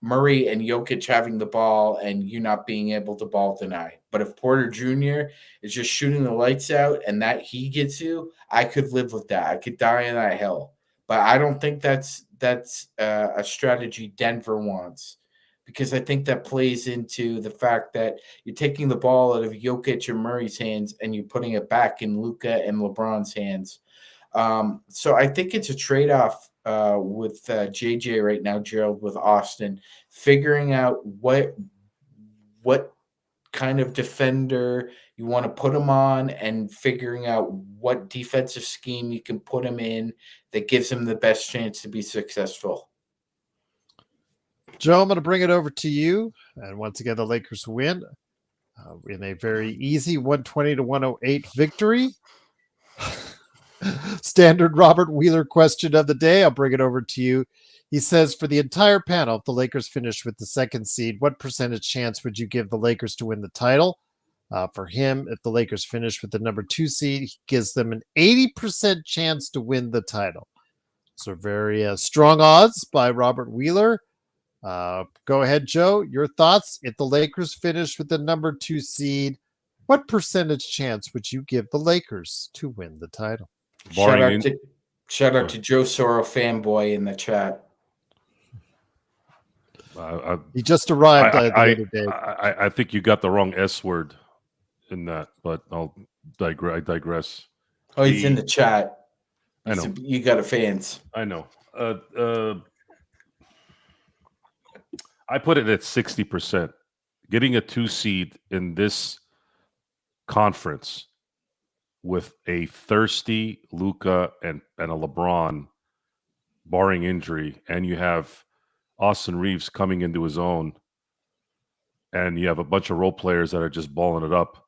Murray and Jokic having the ball and you not being able to ball deny. But if Porter Jr. is just shooting the lights out and that he gets you, I could live with that. I could die on that hill. But I don't think that's a strategy Denver wants, because I think that plays into the fact that you're taking the ball out of Jokic and Murray's hands and you're putting it back in Luka and LeBron's hands. So I think it's a trade-off with JJ right now, Gerald, with Austin, figuring out what kind of defender you want to put him on and figuring out what defensive scheme you can put him in that gives him the best chance to be successful. Joe, I'm going to bring it over to you. And once again, the Lakers win in a very easy 120-108 victory. Standard Robert Wheeler question of the day. I'll bring it over to you. He says, for the entire panel, if the Lakers finished with the second seed, what percentage chance would you give the Lakers to win the title? For him, if the Lakers finish with the number 2 seed, he gives them an 80% chance to win the title. So very strong odds by Robert Wheeler. Go ahead, Joe. Your thoughts? If the Lakers finish with the number 2 seed, what percentage chance would you give the Lakers to win the title? Shout out to Joe Soro fanboy in the chat. He just arrived the other day. I think you got the wrong S word in that, but I digress. Oh, he's in the chat. I know. You got a fans. I know. I put it at 60%. Getting a 2 seed in this conference with a thirsty Luka and a LeBron, barring injury, and you have Austin Reaves coming into his own, and you have a bunch of role players that are just balling it up.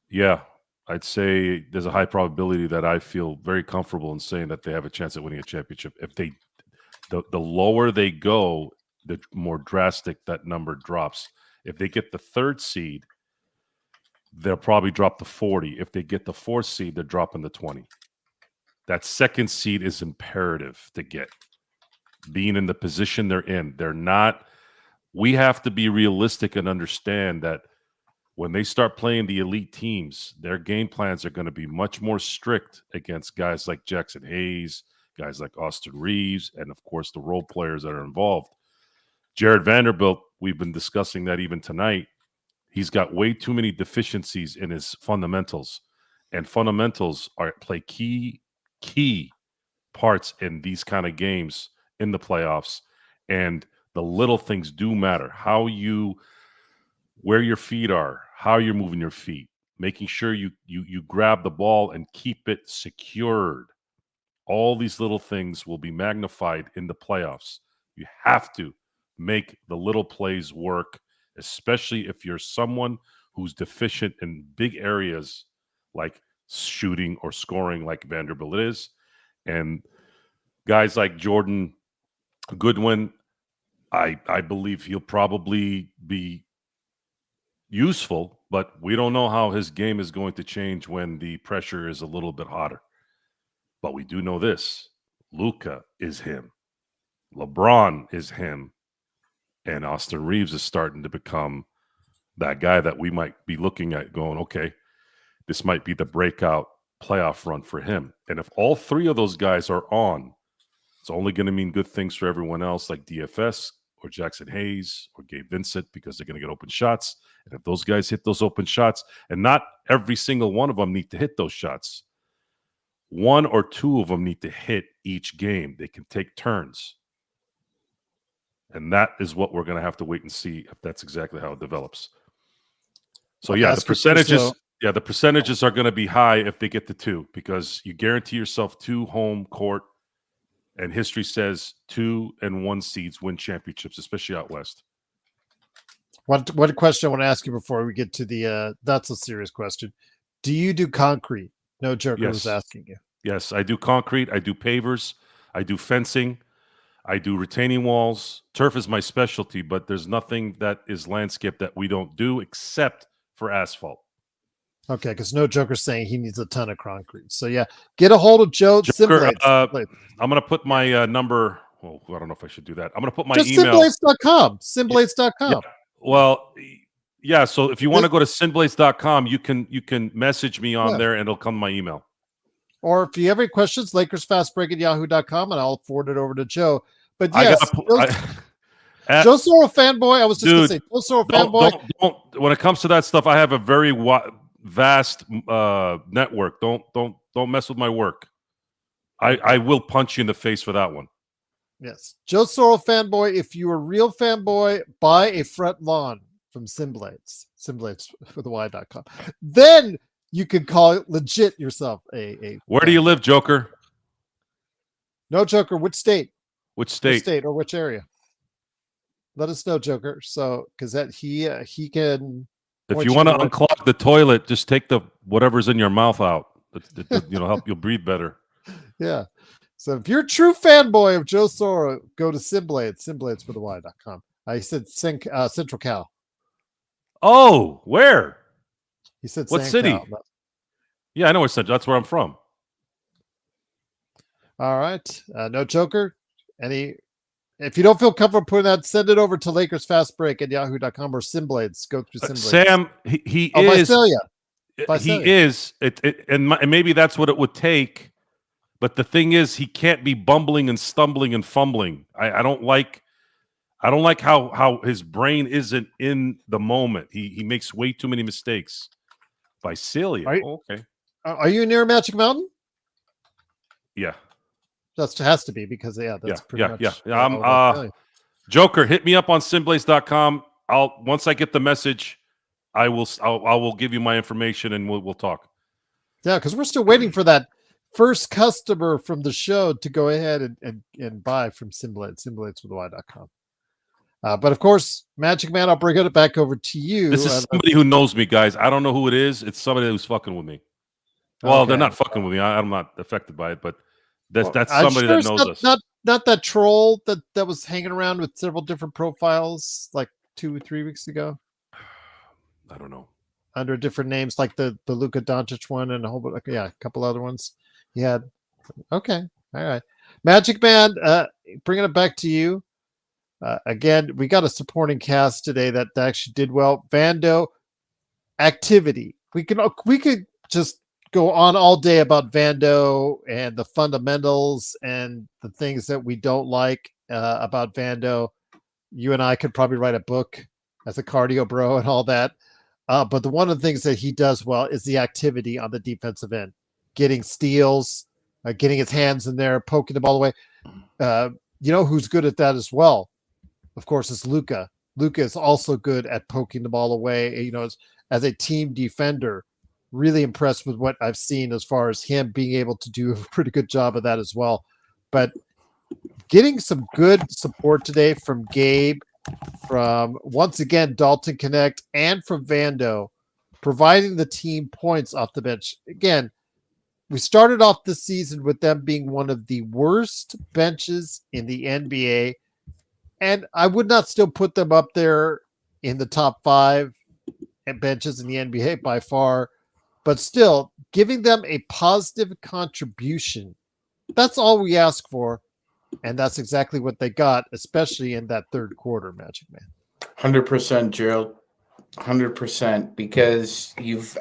Yeah, I'd say there's a high probability that I feel very comfortable in saying that they have a chance at winning a championship. If the lower they go, the more drastic that number drops. If they get the 3rd seed, they'll probably drop to 40. If they get the 4th seed, they're dropping to 20. That 2nd seed is imperative to get. Being in the position they're in. They're not. We have to be realistic and understand that when they start playing the elite teams, their game plans are going to be much more strict against guys like Jaxson Hayes, guys like Austin Reaves, and of course the role players that are involved. Jared Vanderbilt, we've been discussing that even tonight. He's got way too many deficiencies in his fundamentals, and fundamentals play key parts in these kind of games in the playoffs. And the little things do matter. Where your feet are, how you're moving your feet, making sure you grab the ball and keep it secured. All these little things will be magnified in the playoffs. You have to make the little plays work, especially if you're someone who's deficient in big areas like shooting or scoring like Vanderbilt is. And guys like Jordan Goodwin, I believe he'll probably be useful, but we don't know how his game is going to change when the pressure is a little bit hotter. But we do know this. Luka is him. LeBron is him. And Austin Reaves is starting to become that guy that we might be looking at going, okay, this might be the breakout playoff run for him. And if all 3 of those guys are on, it's only going to mean good things for everyone else like DFS or Jaxson Hayes or Gabe Vincent, because they're going to get open shots. And if those guys hit those open shots, and not every single one of them need to hit those shots, one or two of them need to hit each game. They can take turns. And that is what we're going to have to wait and see if that's exactly how it develops. So yeah, the percentages are going to be high if they get to 2, because you guarantee yourself 2 home court, and history says 2 and 1 seeds win championships, especially out west. One question I want to ask you before we get to the that's a serious question. Do you do concrete? No Joker was asking you. Yes, I do concrete. I do pavers. I do fencing. I do retaining walls. Turf is my specialty, but there's nothing that is landscape that we don't do except for asphalt. Okay, because No Joker's saying he needs a ton of concrete. So yeah, get a hold of Joe. Joker, I'm going to put my number. Well, I don't know if I should do that. I'm going to put my just email. Simblades.com. Simblades.com. Yeah. Well, yeah. So if you want to go to simblades.com, you can message me on there, and it'll come to my email. Or if you have any questions, LakersFastBreak@yahoo.com, and I'll forward it over to Joe. But yes, Joe Soro fanboy. I was just going to say, Joe Soro fanboy. Don't. When it comes to that stuff, I have a very vast network. Don't mess with my work. I will punch you in the face for that one. Yes, Joe Soro fanboy. If you're a real fanboy, buy a front lawn from Simblades. Simblades with y.com. Then you could call it legit yourself Where do you live, Joker? No Joker. Which state? Which state or which area? Let us know, Joker. So because that he can. If you want to unclog the toilet, just take the whatever's in your mouth out. Help you breathe better. Yeah. So if you're a true fanboy of Joe Soro, go to Simblades. Simblades with y.com. I said Central Cal. Oh, where? He said what city? Yeah, I know where Central. That's where I'm from. All right. No Joker. If you don't feel comfortable putting that, send it over to LakersFastBreak@yahoo.com or Simblades. Go through Simblades. Sam, he is. Visalia. He is. And maybe that's what it would take. But the thing is, he can't be bumbling and stumbling and fumbling. I don't like how his brain isn't in the moment. He makes way too many mistakes. Visalia. Okay. Are you near Magic Mountain? Yeah. That has to be because that's pretty much. Yeah. Joker, hit me up on Simblades.com. Once I get the message, I will give you my information and we'll talk. Yeah, because we're still waiting for that first customer from the show to go ahead and buy from Simblades with y.com. But of course, Magic Man, I'll bring it back over to you. This is somebody who knows me, guys. I don't know who it is. It's somebody who's fucking with me. Well, they're not fucking with me. I'm not affected by it, but that's somebody that knows us. Not that troll that was hanging around with several different profiles like 2 or 3 weeks ago. I don't know. Under different names, like the Luka Doncic one and a couple other ones he had. Okay, all right. Magic Man, bringing it back to you. Again, we got a supporting cast today that actually did well. Vando, activity. We could just go on all day about Vando and the fundamentals and the things that we don't like about Vando. You and I could probably write a book as a cardio bro and all that. But one of the things that he does well is the activity on the defensive end, getting steals, getting his hands in there, poking the ball away. You know who's good at that as well? Of course, it's Luka. Luka is also good at poking the ball away. As a team defender, really impressed with what I've seen as far as him being able to do a pretty good job of that as well. But getting some good support today from Gabe, from once again Dalton Connect, and from Vando, providing the team points off the bench. Again, we started off this season with them being one of the worst benches in the NBA. And I would not still put them up there in the top 5 benches in the NBA by far, but still giving them a positive contribution. That's all we ask for. And that's exactly what they got, especially in that third quarter, Magic Man. 100%, Gerald. 100%, because you've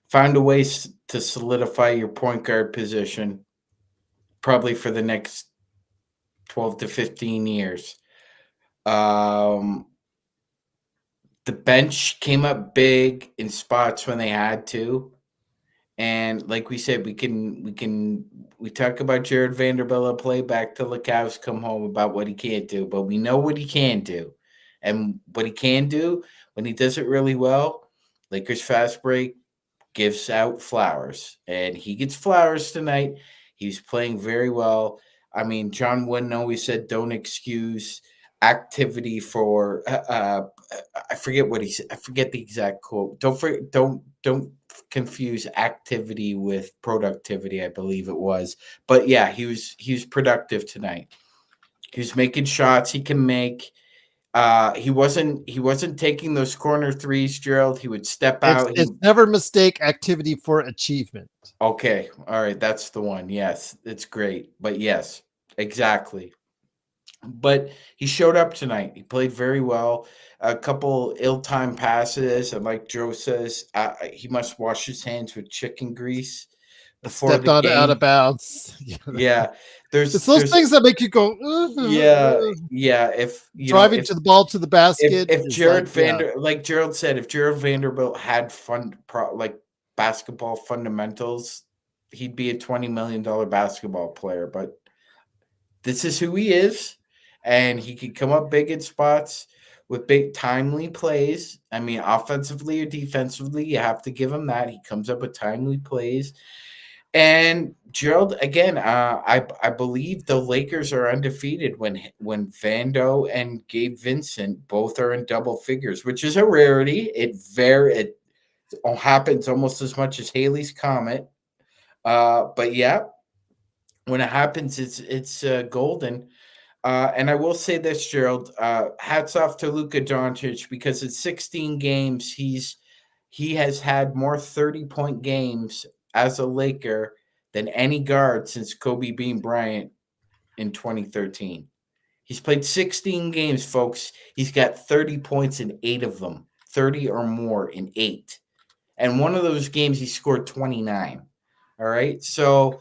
found a way to solidify your point guard position probably for the next 12 to 15 years. The bench came up big in spots when they had to, And like we said, we talk about Jared Vanderbilt playback till the cows come home about what he can't do, but we know what he can do. And what he can do when he does it really well, Lakers fast break gives out flowers. And he gets flowers tonight. He's playing very well. I mean, John Wooden always said, don't excuse activity for I forget what he said. I forget the exact quote. Don't confuse activity with productivity, I believe it was. But yeah, he was productive tonight. He was making shots he can make. He wasn't taking those corner threes, Gerald. He would step out. It's never mistake activity for achievement. Okay, all right, that's the one. Yes, it's great. But yes, exactly. But he showed up tonight. He played very well. A couple ill-timed passes, and like Joe says, he must wash his hands with chicken grease before Stepped the on out game. of bounds. Yeah, It's those things that make you go. Yeah. If you driving know, to the ball to the basket. if is Jared like, like Gerald said, if Jared Vanderbilt had like basketball fundamentals, he'd be a $20 million basketball player. But this is who he is, and he can come up big in spots with big timely plays. I mean, offensively or defensively, you have to give him that. He comes up with timely plays. And Gerald, again, I believe the Lakers are undefeated when Vando and Gabe Vincent both are in double figures, which is a rarity. It happens almost as much as Haley's Comet. But yeah, when it happens, it's golden. And I will say this, Gerald. Hats off to Luka Doncic, because in 16 games he has had more 30-point games as a Laker than any guard since Kobe Bean Bryant in 2013. He's played 16 games, folks. He's got 30 points in 8 of them, 30 or more in 8. And one of those games he scored 29. All right. So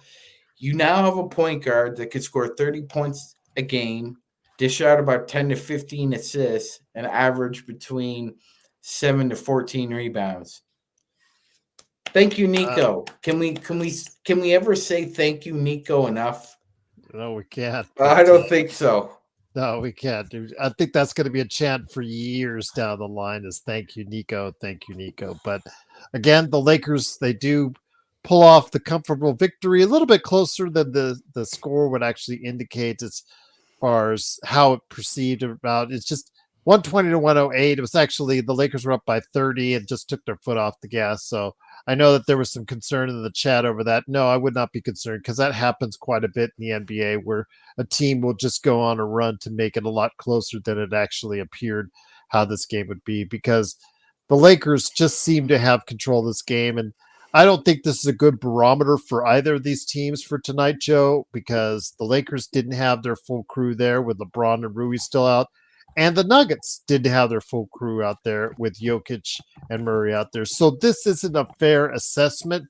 you now have a point guard that could score 30 points a game, dish out about 10 to 15 assists, and average between 7 to 14 rebounds. Thank you, Nico. Can we ever say thank you, Nico, enough? No, we can't. I don't think so. No, we can't. I think that's going to be a chant for years down the line is thank you, Nico. Thank you, Nico. But again, the Lakers, they do pull off the comfortable victory a little bit closer than the score would actually indicate as far as how it perceived about. It's just 120 to 108. It was actually the Lakers were up by 30 and just took their foot off the gas. So I know that there was some concern in the chat over that. No, I would not be concerned because that happens quite a bit in the NBA where a team will just go on a run to make it a lot closer than it actually appeared how this game would be, because the Lakers just seem to have control of this game. And I don't think this is a good barometer for either of these teams for tonight, Joe, because the Lakers didn't have their full crew there with LeBron and Rui still out. And the Nuggets didn't have their full crew out there with Jokic and Murray out there. So this isn't a fair assessment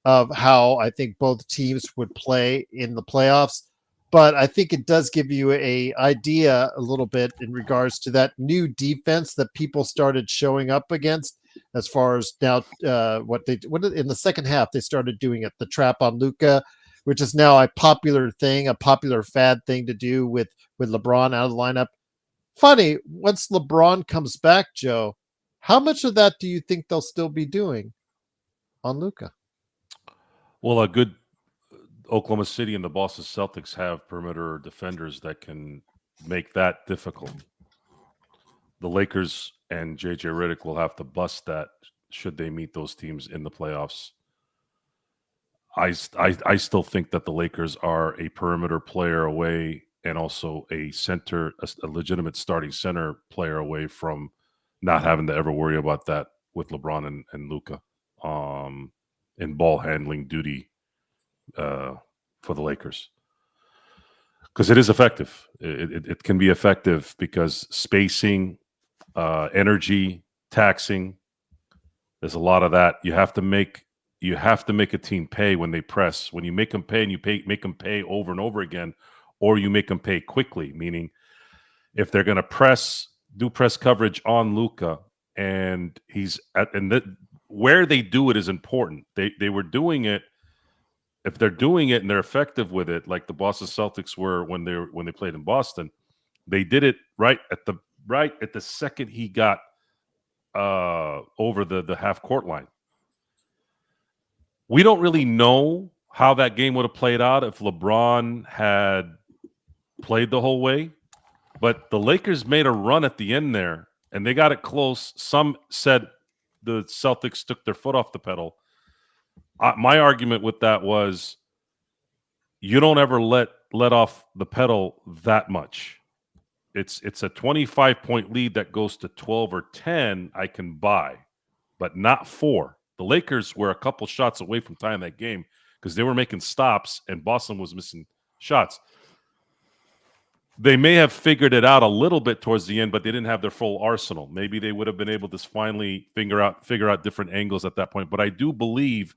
of how I think both teams would play in the playoffs. But I think it does give you a idea a little bit in regards to that new defense that people started showing up against. As far as now, what in the second half they started doing it, the trap on Luka, which is now a popular thing, a popular fad thing to do with LeBron out of the lineup. Funny, once LeBron comes back, Joe, how much of that do you think they'll still be doing on Luka? Well, a good Oklahoma City and the Boston Celtics have perimeter defenders that can make that difficult. The Lakers and JJ Redick will have to bust that should they meet those teams in the playoffs. I still think that the Lakers are a perimeter player away and also a legitimate starting center player away from not having to ever worry about that with LeBron and Luka in ball handling duty for the Lakers. Because it is effective. It can be effective because spacing, energy, taxing, there's a lot of that. You have to make a team pay when they press. When you make them pay and make them pay over and over again, or you make them pay quickly, meaning if they're going to do press coverage on Luka, and where they do it is important. They were doing it. If they're doing it and they're effective with it, like the Boston Celtics were when they played in Boston, they did it right at the second he got over the half court line. We don't really know how that game would have played out if LeBron had played the whole way, but the Lakers made a run at the end there, and they got it close. Some said the Celtics took their foot off the pedal. My argument with that was you don't ever let off the pedal that much. It's a 25-point lead that goes to 12 or 10, I can buy, but not 4. The Lakers were a couple shots away from tying that game because they were making stops and Boston was missing shots. They may have figured it out a little bit towards the end, but they didn't have their full arsenal. Maybe they would have been able to finally figure out different angles at that point. But I do believe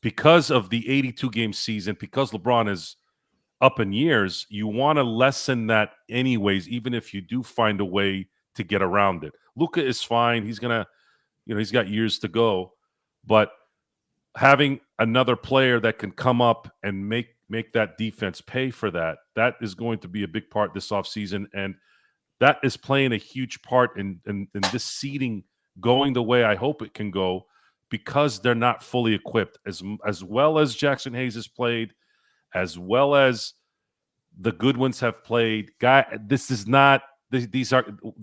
because of the 82-game season, because LeBron is up in years, you want to lessen that anyways, even if you do find a way to get around it. Luka is fine. He's gonna, he's got years to go, but having another player that can come up and make that defense pay for that is going to be a big part this offseason, and that is playing a huge part in this seeding going the way I hope it can go, because they're not fully equipped as well as Jaxson Hayes has played, as well as the good ones have played.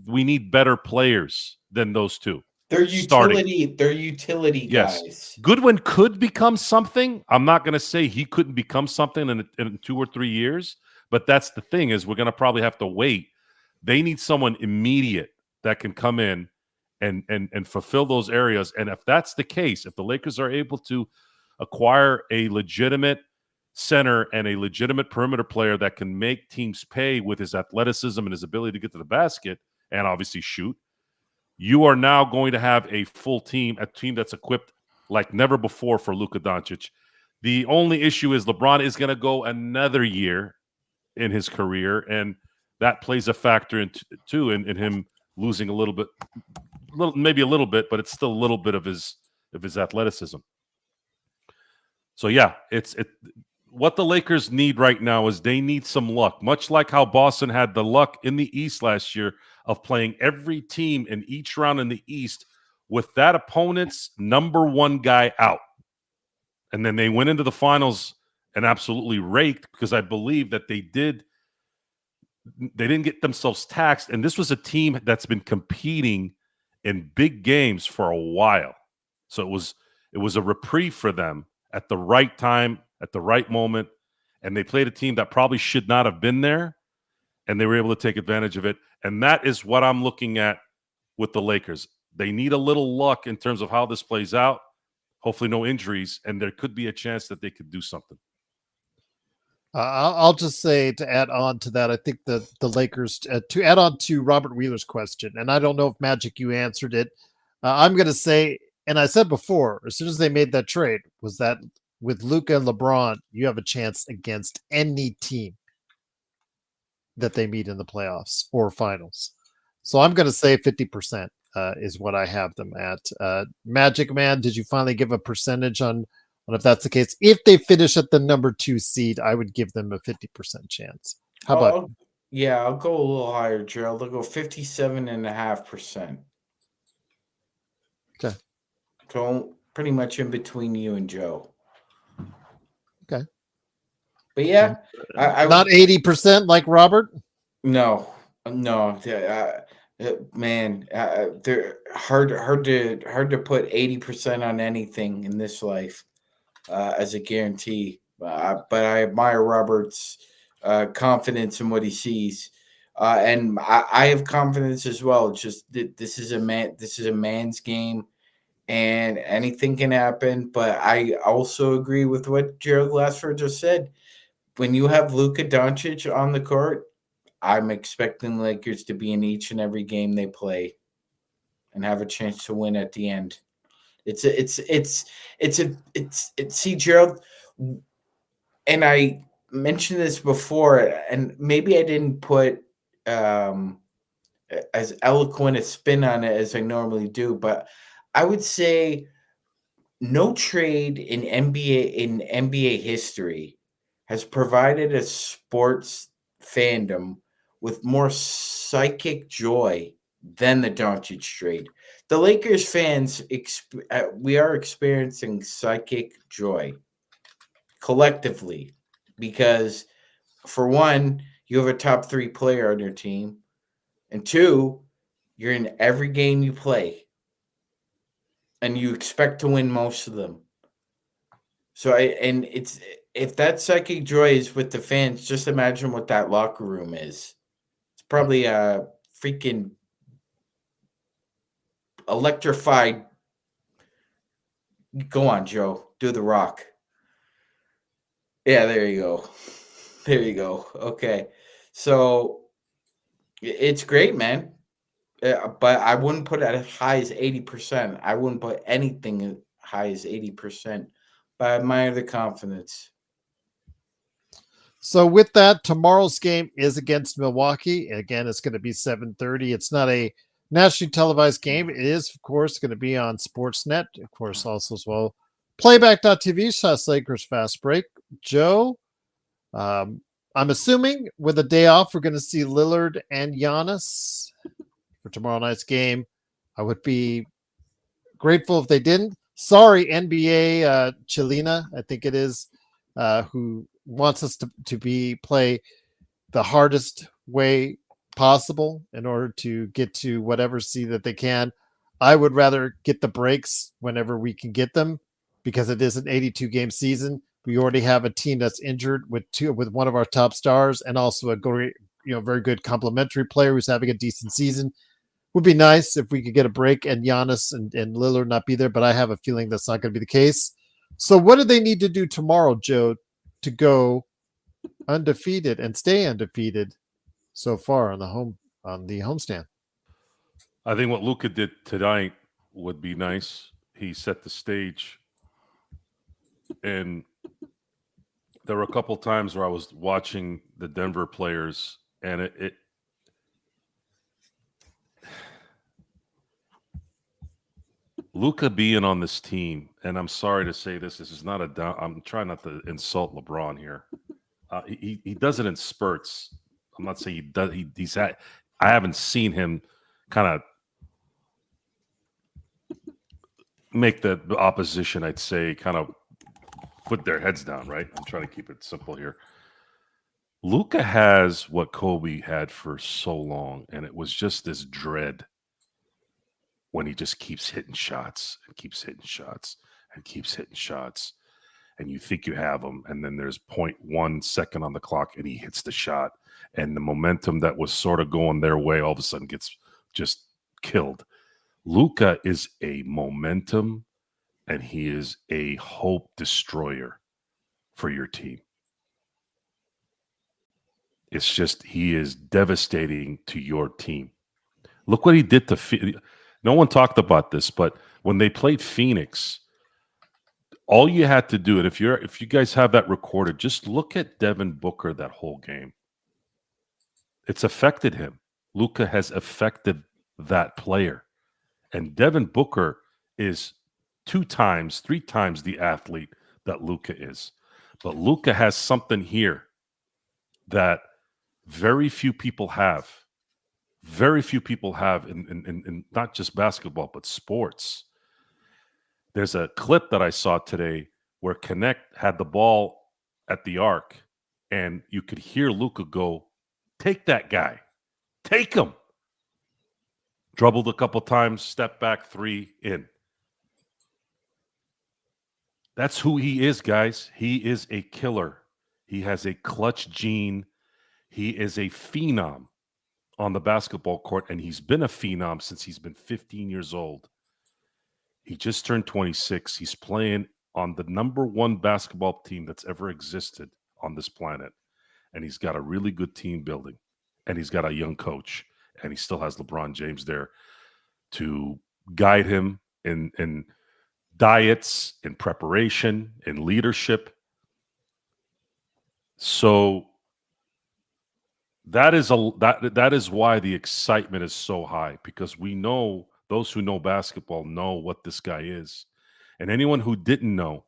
We need better players than those two. They're utility Yes. guys. Goodwin could become something. I'm not going to say he couldn't become something in 2 or 3 years, but that's the thing, is we're going to probably have to wait. They need someone immediate that can come in and fulfill those areas. And if that's the case, if the Lakers are able to acquire a legitimate center and a legitimate perimeter player that can make teams pay with his athleticism and his ability to get to the basket and obviously shoot, you are now going to have a full team, a team that's equipped like never before for Luka Doncic. The only issue is LeBron is going to go another year in his career, and that plays a factor in him losing maybe a little bit, but it's still a little bit of his athleticism. So yeah, what the Lakers need right now is they need some luck, much like how Boston had the luck in the East last year of playing every team in each round in the East with that opponent's number 1 guy out. And then they went into the finals and absolutely raked, because I believe that they didn't get themselves taxed. And this was a team that's been competing in big games for a while. So it was a reprieve for them at the right time, at the right moment. And they played a team that probably should not have been there, and they were able to take advantage of it. And that is what I'm looking at with the Lakers. They need a little luck in terms of how this plays out. Hopefully no injuries, and there could be a chance that they could do something. I'll just say, to add on to that, I think the Lakers, to add on to Robert Wheeler's question, and I don't know if Magic, you answered it. I'm going to say, and I said before, as soon as they made that trade, was that with Luka and LeBron, you have a chance against any team that they meet in the playoffs or finals. So I'm going to say 50% is what I have them at. Magic Man, did you finally give a percentage on if that's the case? If they finish at the number 2 seed, I would give them a 50% chance. How about? I'll go a little higher, Gerald. I'll go 57.5%. Okay. So pretty much in between you and Joe. Okay. But yeah, I not 80% like Robert. No. Man, they're hard to put 80% on anything in this life as a guarantee. But I admire Robert's confidence in what he sees, and I have confidence as well. It's just this is a man's game, and anything can happen. But I also agree with what Gerald Glassford just said. When you have Luka Doncic on the court, I'm expecting the Lakers to be in each and every game they play and have a chance to win at the end. See, Gerald, and I mentioned this before, and maybe I didn't put as eloquent a spin on it as I normally do, but I would say no trade in NBA history has provided a sports fandom with more psychic joy than the Doncic trade. The Lakers fans, we are experiencing psychic joy collectively because, for one, you have a top 3 player on your team, and 2, you're in every game you play, and you expect to win most of them. So it's if that psychic joy is with the fans, just imagine what that locker room is. It's probably a freaking electrified. Go on, Joe. Do the rock. Yeah, there you go. There you go. Okay. So it's great, man. But I wouldn't put it as high as 80%. I wouldn't put anything as high as 80%. But I admire the confidence. So with that, tomorrow's game is against Milwaukee. Again, it's going to be 7:30. It's not a nationally televised game. It is, of course, going to be on Sportsnet. Of course, also as well. Playback.tv/Lakers Fast Break. Joe, I'm assuming with a day off, we're going to see Lillard and Giannis for tomorrow night's game. I would be grateful if they didn't. Sorry, NBA Chilena, I think it is, who wants us to play the hardest way possible in order to get to whatever seed that they can. I would rather get the breaks whenever we can get them because it is an 82 game season. We already have a team that's injured with one of our top stars and also a great, very good complementary player who's having a decent season. Would be nice if we could get a break and Giannis and Lillard not be there, but I have a feeling that's not going to be the case. So what do they need to do tomorrow, Joe, to go undefeated and stay undefeated so far on the homestand? I think what Luka did tonight would be nice. He set the stage, and there were a couple times where I was watching the Denver players, and it Luka being on this team, and I'm sorry to say this is not a down. I'm trying not to insult LeBron here. He does it in spurts. I'm not saying he does. I haven't seen him kind of make the opposition, I'd say, kind of put their heads down, right? I'm trying to keep it simple here. Luka has what Kobe had for so long, and it was just this dread when he just keeps hitting shots and keeps hitting shots and keeps hitting shots. And you think you have him, and then there's 0.1 second on the clock, and he hits the shot. And the momentum that was sort of going their way all of a sudden gets just killed. Luka is a momentum, and he is a hope destroyer for your team. It's just he is devastating to your team. Look what he did to no one talked about this, but when they played Phoenix, all you had to do, and if you guys have that recorded, just look at Devin Booker that whole game. It's affected him. Luka has affected that player. And Devin Booker is 2 times, 3 times the athlete that Luka is. But Luka has something here that very few people have. Very few people have in not just basketball, but sports. There's a clip that I saw today where Connect had the ball at the arc, and you could hear Luka go, "Take that guy. Take him." Dribbled a couple times, step back, 3, in. That's who he is, guys. He is a killer. He has a clutch gene. He is a phenom on the basketball court, and he's been a phenom since he's been 15 years old. He just turned 26. He's playing on the #1 basketball team that's ever existed on this planet. And he's got a really good team building. And he's got a young coach. And he still has LeBron James there to guide him in diets, in preparation, in leadership. So that is why the excitement is so high, because we know, those who know basketball know what this guy is. And anyone who didn't know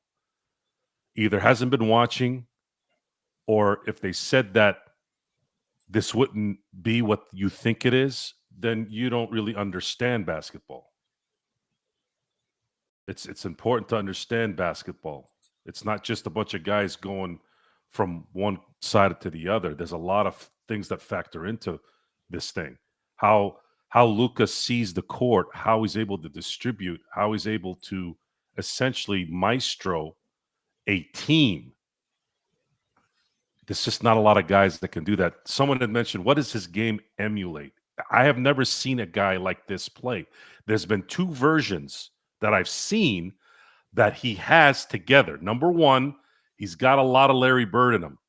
either hasn't been watching, or if they said that this wouldn't be what you think it is, then you don't really understand basketball. It's important to understand basketball. It's not just a bunch of guys going from one side to the other. There's a lot of things that factor into this thing. How Luka sees the court, how he's able to distribute, how he's able to essentially maestro a team. There's just not a lot of guys that can do that. Someone had mentioned, what does his game emulate? I have never seen a guy like this play. There's been two versions that I've seen that he has together. Number one, he's got a lot of Larry Bird in him.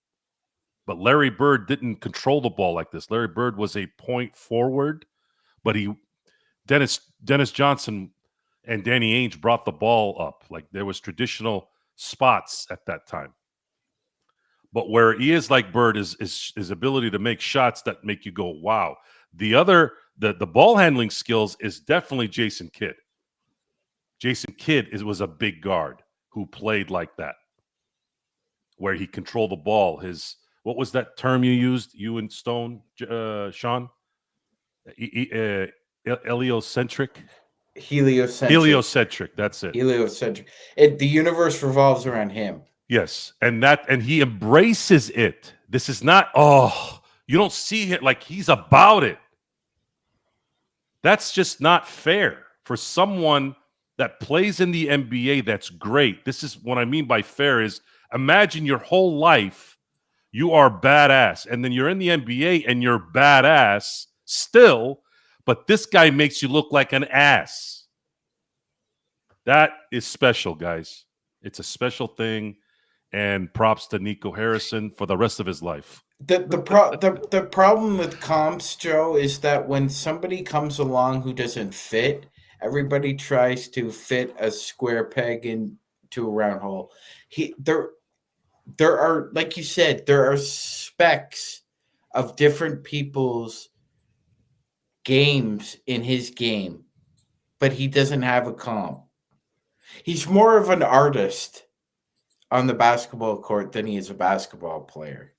But Larry Bird didn't control the ball like this. Larry Bird was a point forward, but Dennis Johnson and Danny Ainge brought the ball up. Like there was traditional spots at that time. But where he is like Bird is his ability to make shots that make you go, wow. The ball handling skills is definitely Jason Kidd. Jason Kidd was a big guard who played like that, where he controlled the ball. What was that term you used, you and Stone, Sean? Heliocentric? Heliocentric, that's it. Heliocentric. The universe revolves around him. Yes, and he embraces it. This is not, you don't see it like he's about it. That's just not fair for someone that plays in the NBA. That's great. This is what I mean by fair is imagine your whole life you are badass, and then you're in the NBA and you're badass still, but this guy makes you look like an ass. That is special, guys. It's a special thing, and props to Nico Harrison for the rest of his life. The problem with comps, Joe, is that when somebody comes along who doesn't fit, everybody tries to fit a square peg into a round hole. There are, like you said, there are specs of different people's games in his game, but he doesn't have a comp. He's more of an artist on the basketball court than he is a basketball player.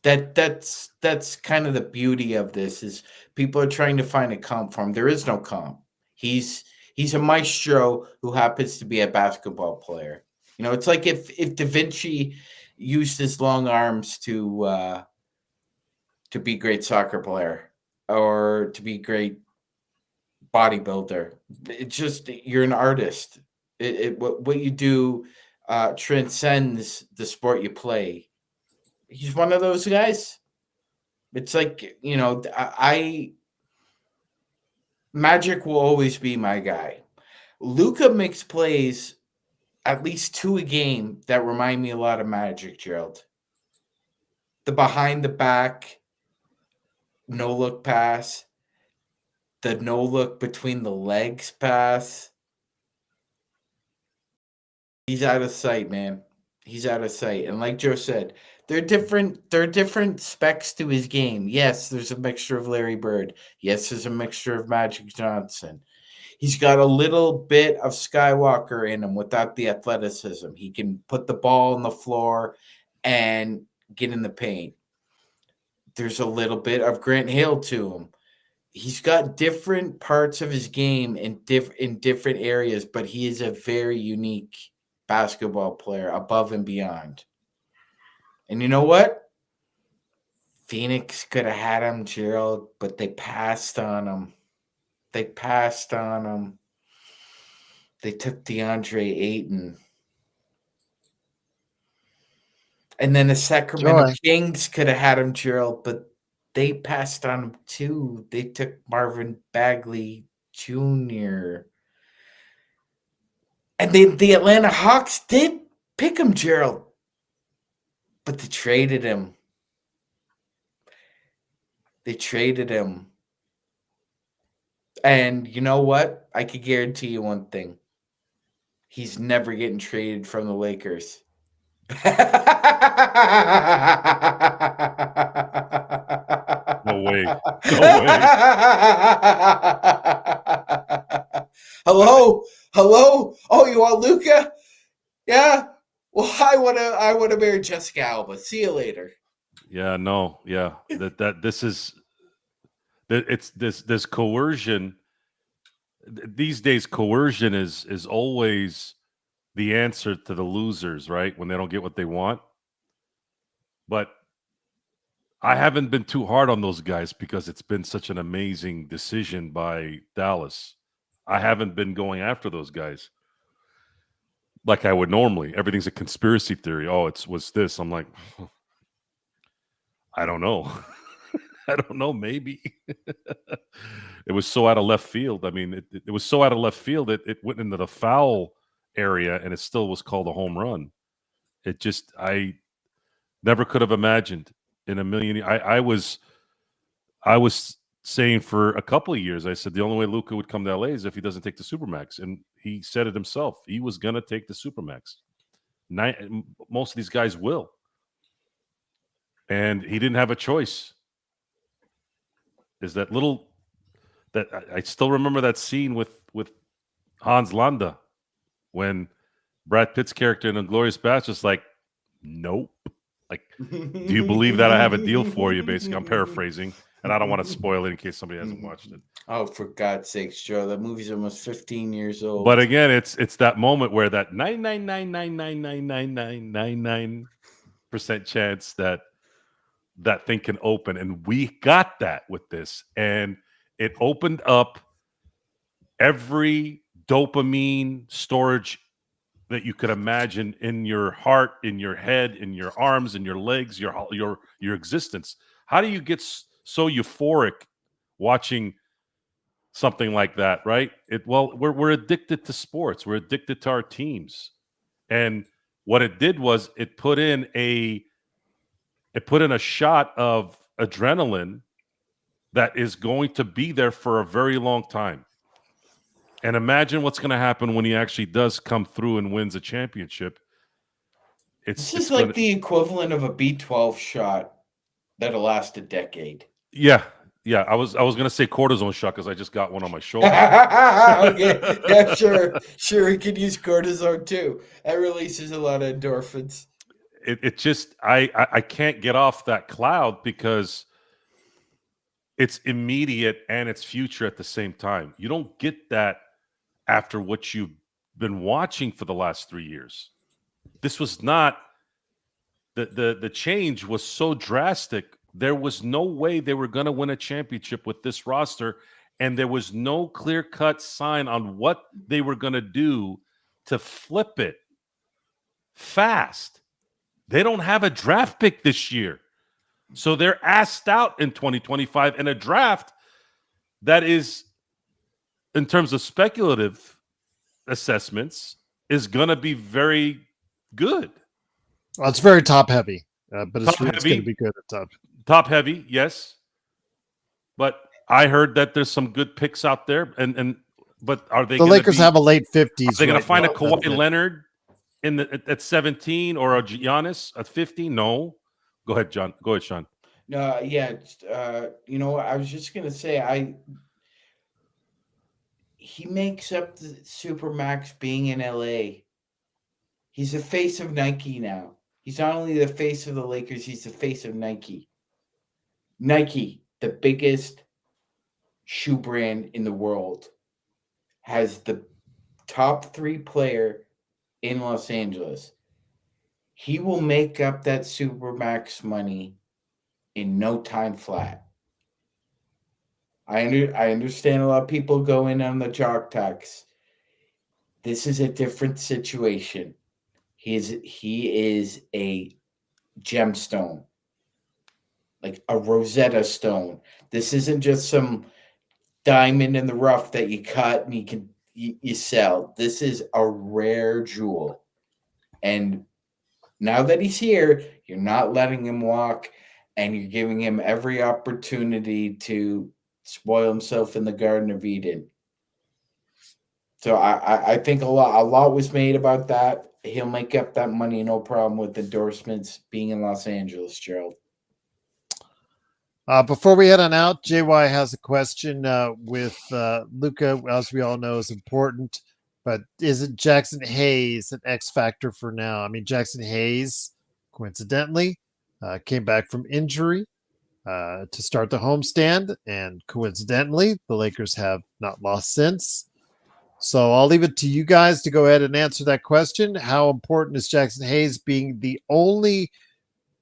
That's kind of the beauty of this is people are trying to find a comp for him. There is no comp. He's a maestro who happens to be a basketball player. You know, it's like if Da Vinci used his long arms to be a great soccer player or to be a great bodybuilder. It's just you're an artist. What you do transcends the sport you play. He's one of those guys. It's like, you know, Magic will always be my guy. Luka makes plays, at least 2 a game, that remind me a lot of Magic, Gerald. The behind the back, no look pass, the no look between the legs pass. He's out of sight, man. He's out of sight. And like Joe said, there are different specs to his game. Yes, there's a mixture of Larry Bird. Yes, there's a mixture of Magic Johnson. He's got a little bit of Skywalker in him without the athleticism. He can put the ball on the floor and get in the paint. There's a little bit of Grant Hill to him. He's got different parts of his game in different areas, but he is a very unique basketball player above and beyond. And you know what? Phoenix could have had him, Gerald, but they passed on him. They took DeAndre Ayton. And then the Sacramento Kings could have had him, Gerald, but they passed on him too. They took Marvin Bagley Jr. And the Atlanta Hawks did pick him, Gerald, but they traded him. And you know what? I could guarantee you one thing. He's never getting traded from the Lakers. No way. No way. Hello? Hello? Oh, you want Luka? Yeah. Well, I want to marry Jessica Alba. See you later. Yeah, no, yeah. That this is that it's this coercion. These days, coercion is always the answer to the losers, right? When they don't get what they want. But I haven't been too hard on those guys because it's been such an amazing decision by Dallas. I haven't been going after those guys like I would normally. Everything's a conspiracy theory. Oh, was this. I'm like, I don't know. I don't know. Maybe it was so out of left field. I mean, it was so out of left field. It went into the foul area and it still was called a home run. I never could have imagined in a million. I was saying for a couple of years, I said the only way Luka would come to LA is if he doesn't take the Supermax. And he said it himself. He was going to take the Supermax. Most of these guys will. And he didn't have a choice. Is that little that I still remember that scene with Hans Landa when Brad Pitt's character in Inglourious Basterds like, nope. Like, do you believe that I have a deal for you? Basically, I'm paraphrasing, and I don't want to spoil it in case somebody hasn't watched it. Oh, for God's sakes, Joe! That movie's almost 15 years old. But again, it's that moment where that 99.9999999% chance that thing can open, and we got that with this, and it opened up every dopamine storage that you could imagine in your heart, in your head, in your arms, in your legs, your existence. How do you get so euphoric watching something like that, right? We're addicted to sports. We're addicted to our teams. And what it did was it put in a shot of adrenaline that is going to be there for a very long time. And imagine what's going to happen when he actually does come through and wins a championship. This is like the equivalent of a B12 shot that'll last a decade. Yeah. I was going to say cortisone shot because I just got one on my shoulder. Okay, yeah, sure. You could use cortisone too. That releases a lot of endorphins. It just I can't get off that cloud because it's immediate and it's future at the same time. You don't get that after what you've been watching for the last 3 years. This was not the change was so drastic. There was no way they were going to win a championship with this roster, and there was no clear-cut sign on what they were going to do to flip it fast. They don't have a draft pick this year. So they're asked out in 2025 in a draft that is, in terms of speculative assessments, is going to be very good. Well, it's very top-heavy, but it's going to be good at top. Top-heavy, yes. But I heard that there's some good picks out there, but are they? The Lakers have a late 50s. Are they going to find a Kawhi Leonard at 17 or a Giannis at 50? No. Go ahead, John. Go ahead, Sean. No, yeah. I was just going to say, he makes up the Supermax being in LA. He's the face of Nike now. He's not only the face of the Lakers, he's the face of Nike. Nike, the biggest shoe brand in the world, has the top 3 player in Los Angeles. He will make up that Supermax money in no time flat. I understand a lot of people go in on the jock tax. This is a different situation. He is a gemstone, like a Rosetta Stone. This isn't just some diamond in the rough that you cut and you sell. This is a rare jewel. And now that he's here, you're not letting him walk, and you're giving him every opportunity to spoil himself in the Garden of Eden. So I think a lot was made about that. He'll make up that money, no problem with endorsements being in Los Angeles, Gerald. Before we head on out, JY has a question with Luka, as we all know, is important. But isn't Jaxson Hayes an X factor for now? I mean, Jaxson Hayes, coincidentally, came back from injury to start the homestand, and coincidentally, the Lakers have not lost since. So I'll leave it to you guys to go ahead and answer that question. How important is Jaxson Hayes being the only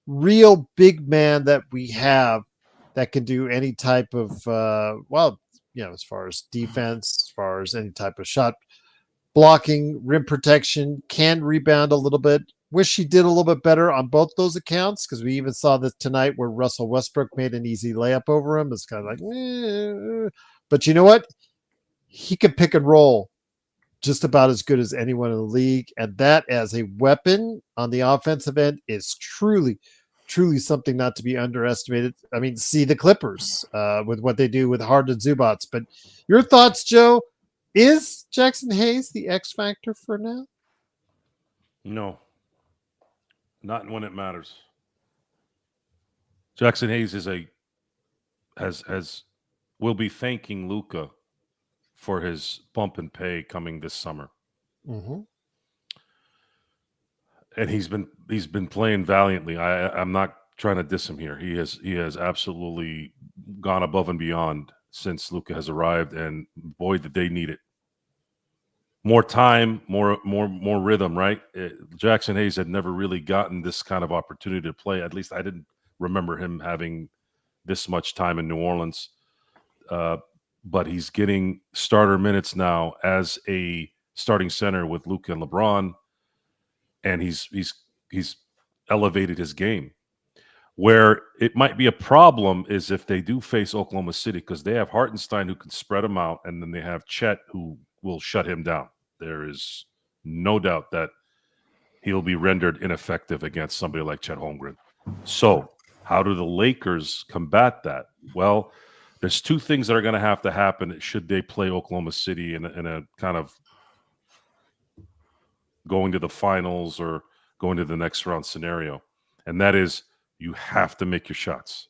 real big man that we have that can do any type of, as far as defense, as far as any type of shot blocking, rim protection, can rebound a little bit. Wish he did a little bit better on both those accounts, because we even saw this tonight where Russell Westbrook made an easy layup over him. It's kind of like, but you know what? He can pick and roll just about as good as anyone in the league. And that as a weapon on the offensive end is truly, truly something not to be underestimated. I mean, see the Clippers with what they do with Harden and Zubats. But your thoughts, Joe? Is Jaxson Hayes the X factor for now? No, not when it matters. Jaxson Hayes will be thanking Luka for his bump in pay coming this summer. Mm-hmm. And he's been playing valiantly. I'm not trying to diss him here. He has absolutely gone above and beyond since Luka has arrived, and boy, did they need it. More time, more rhythm, right? Jaxson Hayes had never really gotten this kind of opportunity to play. At least I didn't remember him having this much time in New Orleans. But he's getting starter minutes now as a starting center with Luka and LeBron, and he's elevated his game. Where it might be a problem is if they do face Oklahoma City, because they have Hartenstein who can spread him out, and then they have Chet who will shut him down. There is no doubt that he'll be rendered ineffective against somebody like Chet Holmgren. So how do the Lakers combat that? Well, there's two things that are going to have to happen should they play Oklahoma City in a kind of going to the finals or going to the next round scenario. And that is, you have to make your shots.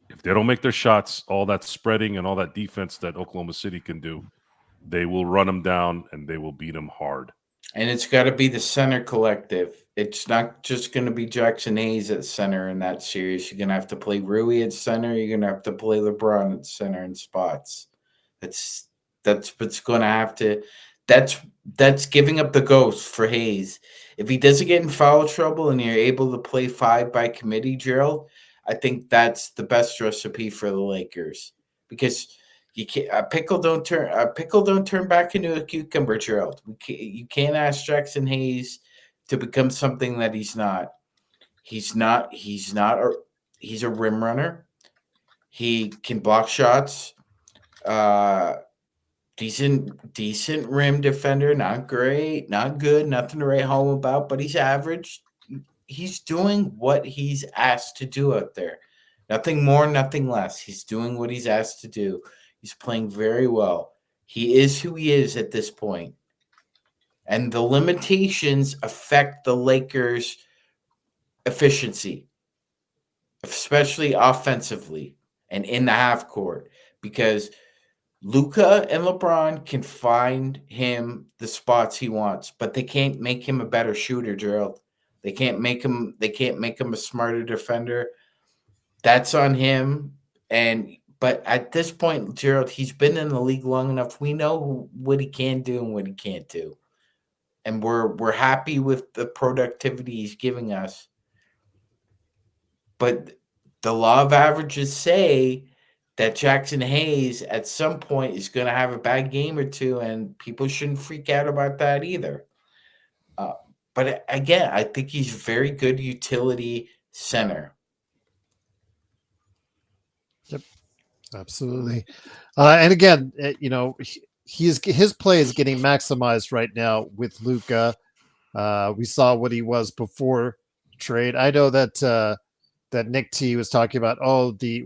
If they don't make their shots, all that spreading and all that defense that Oklahoma City can do, they will run them down and they will beat them hard. And it's got to be the center collective. It's not just going to be Jaxson Hayes at center in that series. You're going to have to play Rui at center. You're going to have to play LeBron at center in spots. That's what's going to have to. That's giving up the ghost for Hayes. If he doesn't get in foul trouble and you're able to play 5 by committee, Gerald, I think that's the best recipe for the Lakers, because you can't a pickle don't turn back into a cucumber, Gerald. You can't ask Jaxson Hayes to become something that he's not. He's a rim runner. He can block shots. Decent rim defender, not great, not good, nothing to write home about, but he's average. He's doing what he's asked to do out there. Nothing more, nothing less. He's doing what he's asked to do. He's playing very well. He is who he is at this point. And the limitations affect the Lakers' efficiency, especially offensively and in the half court, because Luka and LeBron can find him the spots he wants, but they can't make him a better shooter, Gerald. They can't make him a smarter defender. That's on him. But at this point, Gerald, he's been in the league long enough. We know what he can do and what he can't do. And we're happy with the productivity he's giving us. But the law of averages say that Jaxson Hayes at some point is going to have a bad game or two, and people shouldn't freak out about that either. But again, I think he's very good utility center. Yep, absolutely. And again, his play is getting maximized right now with Luka. We saw what he was before trade. I know that Nick T was talking about,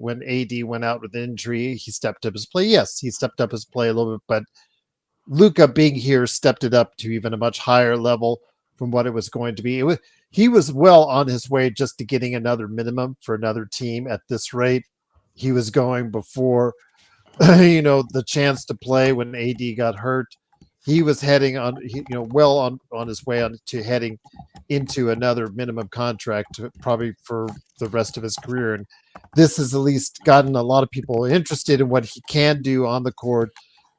when AD went out with injury, he stepped up his play. Yes, he stepped up his play a little bit, but Luka being here stepped it up to even a much higher level from what it was going to be. He was well on his way just to getting another minimum for another team at this rate. He was going before, the chance to play when AD got hurt. he was heading on, well on his way on to heading into another minimum contract, probably for the rest of his career. And this has at least gotten a lot of people interested in what he can do on the court,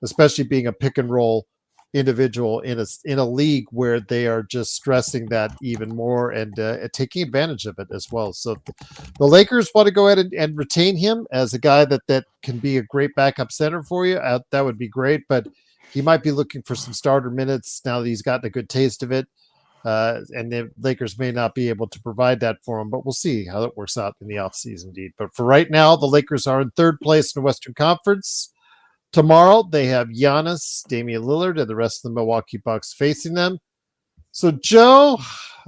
especially being a pick and roll individual in a league where they are just stressing that even more and taking advantage of it as well. So the Lakers want to go ahead and retain him as a guy that can be a great backup center for you. That would be great, but he might be looking for some starter minutes now that he's gotten a good taste of it. And the Lakers may not be able to provide that for him, but we'll see how it works out in the offseason, indeed. But for right now, the Lakers are in third place in the Western Conference. Tomorrow, they have Giannis, Damian Lillard, and the rest of the Milwaukee Bucks facing them. So, Joe,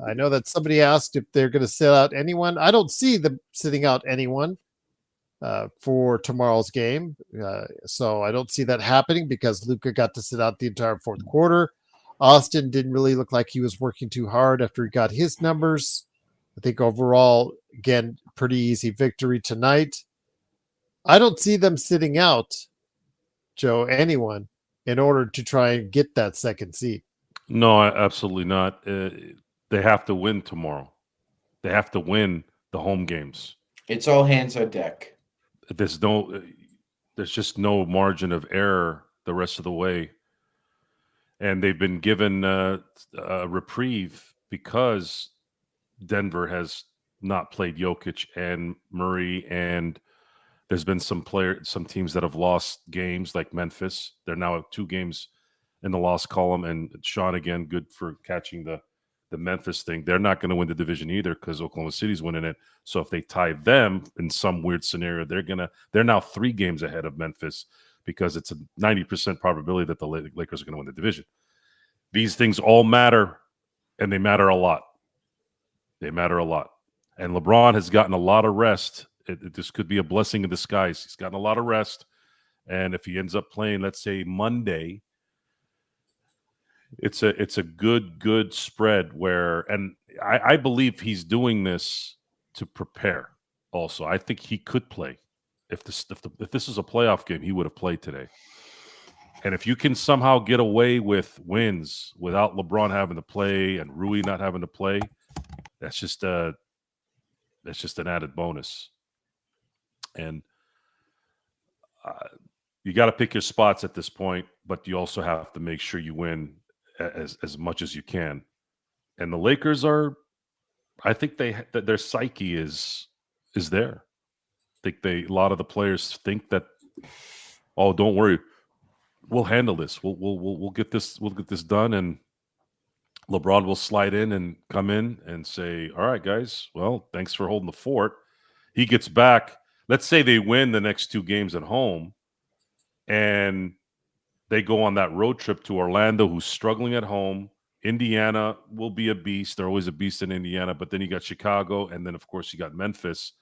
I know that somebody asked if they're going to sit out anyone. I don't see them sitting out anyone for tomorrow's game. So I don't see that happening because Luka got to sit out the entire fourth quarter. Austin didn't really look like he was working too hard after he got his numbers. I think overall, again, pretty easy victory tonight. I don't see them sitting out, Joe, anyone, in order to try and get that second seed. No, absolutely not. They have to win tomorrow. They have to win the home games. It's all hands on deck. There's just no margin of error the rest of the way. And they've been given a reprieve because Denver has not played Jokic and Murray, and there's been some teams that have lost games like Memphis. They're now at 2 games in the loss column, and Sean, again, good for catching the Memphis thing. They're not going to win the division either because Oklahoma City's winning it. So if they tie them in some weird scenario, they're now 3 games ahead of Memphis because it's a 90% probability that the Lakers are going to win the division. These things all matter, and they matter a lot. They matter a lot. And LeBron has gotten a lot of rest. This could be a blessing in disguise. He's gotten a lot of rest. And if he ends up playing, let's say, Monday, it's a good spread where, and I believe he's doing this to prepare also. I think he could play. If this is a playoff game, he would have played today. And if you can somehow get away with wins without LeBron having to play and Rui not having to play, that's just an added bonus. And you got to pick your spots at this point, but you also have to make sure you win as much as you can. And the Lakers I think their psyche is there. I think a lot of the players think that, oh, don't worry, we'll handle this. We'll get this done, and LeBron will slide in and come in and say, all right, guys, well, thanks for holding the fort. He gets back. Let's say they win the next 2 games at home, and they go on that road trip to Orlando, who's struggling at home. Indiana will be a beast. They're always a beast in Indiana. But then you got Chicago, and then, of course, you got Memphis,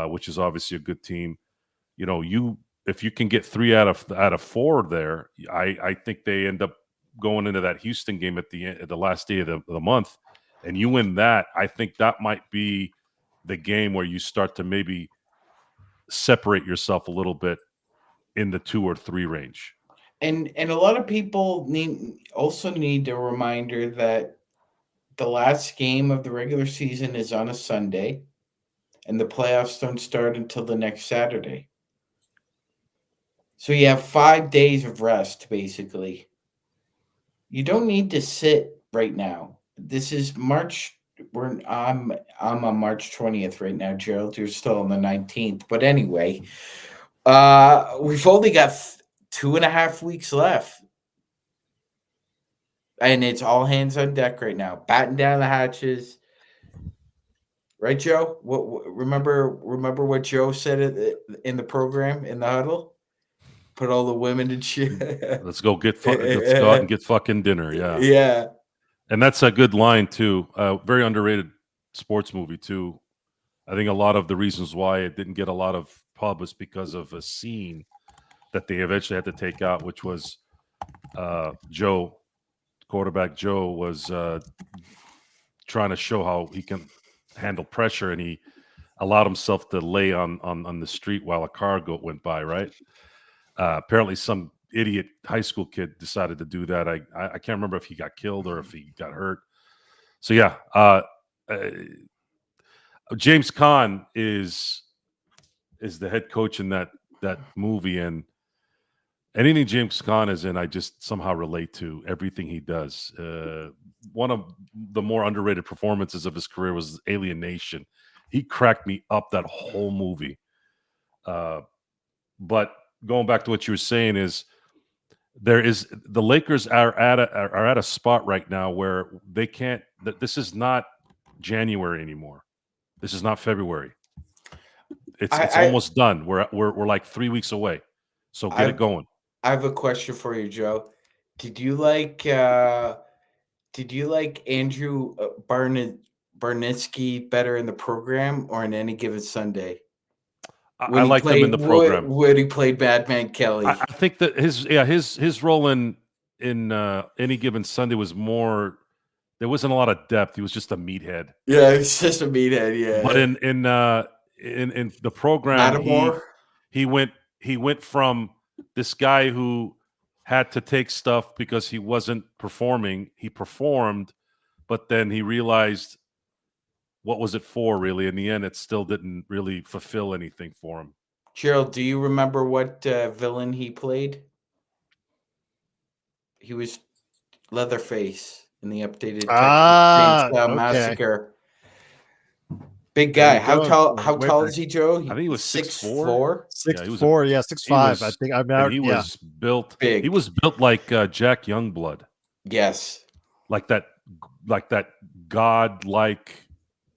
which is obviously a good team. If you can get 3 out of 4 there, I think they end up going into that Houston game at the last day of the month, and you win that. I think that might be the game where you start to maybe separate yourself a little bit in the 2 or 3 range. And a lot of people need a reminder that the last game of the regular season is on a Sunday, and the playoffs don't start until the next Saturday. So you have 5 days of rest, basically. You don't need to sit right now. This is March. I'm on March 20th right now, Gerald. You're still on the 19th. But anyway, we've only got 2.5 weeks left. And it's all hands on deck right now. Batten down the hatches. Right, Joe? Remember what Joe said in the program, in the huddle? Put all the women in shit. Let's go out and get fucking dinner. Yeah. Yeah. And that's a good line too. Very underrated sports movie too. I think a lot of the reasons why it didn't get a lot of pub was because of a scene that they eventually had to take out, which was quarterback Joe was trying to show how he can handle pressure, and he allowed himself to lay on the street while a car went by, right? Apparently some idiot high school kid decided to do that. I can't remember if he got killed or if he got hurt. So yeah, James Caan is the head coach in that movie, and anything James Caan is in, I just somehow relate to everything he does. One of the more underrated performances of his career was Alien Nation. He cracked me up that whole movie. But going back to what you were saying is the Lakers are at a spot right now where they can't. This is not January anymore. This is not February. It's almost done. We're like 3 weeks away. So get it going. I have a question for you, Joe. Did you like Andrew Barnitsky better in the program or in Any Given Sunday? I liked him in the program. When he played Badman Kelly. I think that his role in Any Given Sunday was more. There wasn't a lot of depth. He was just a meathead. Yeah, he's just a meathead. Yeah. But in the program, he went from this guy who had to take stuff because he wasn't performing. He performed, but then he realized what was it for, really? In the end, it still didn't really fulfill anything for him. Gerald, do you remember what villain he played? He was Leatherface in the updated Massacre. Big guy. How tall is he, Joe? I think he was 6'4". 6'4", yeah, 6'5". I think I'm out. He was built big. He was built like Jack Youngblood. Yes. Like that god-like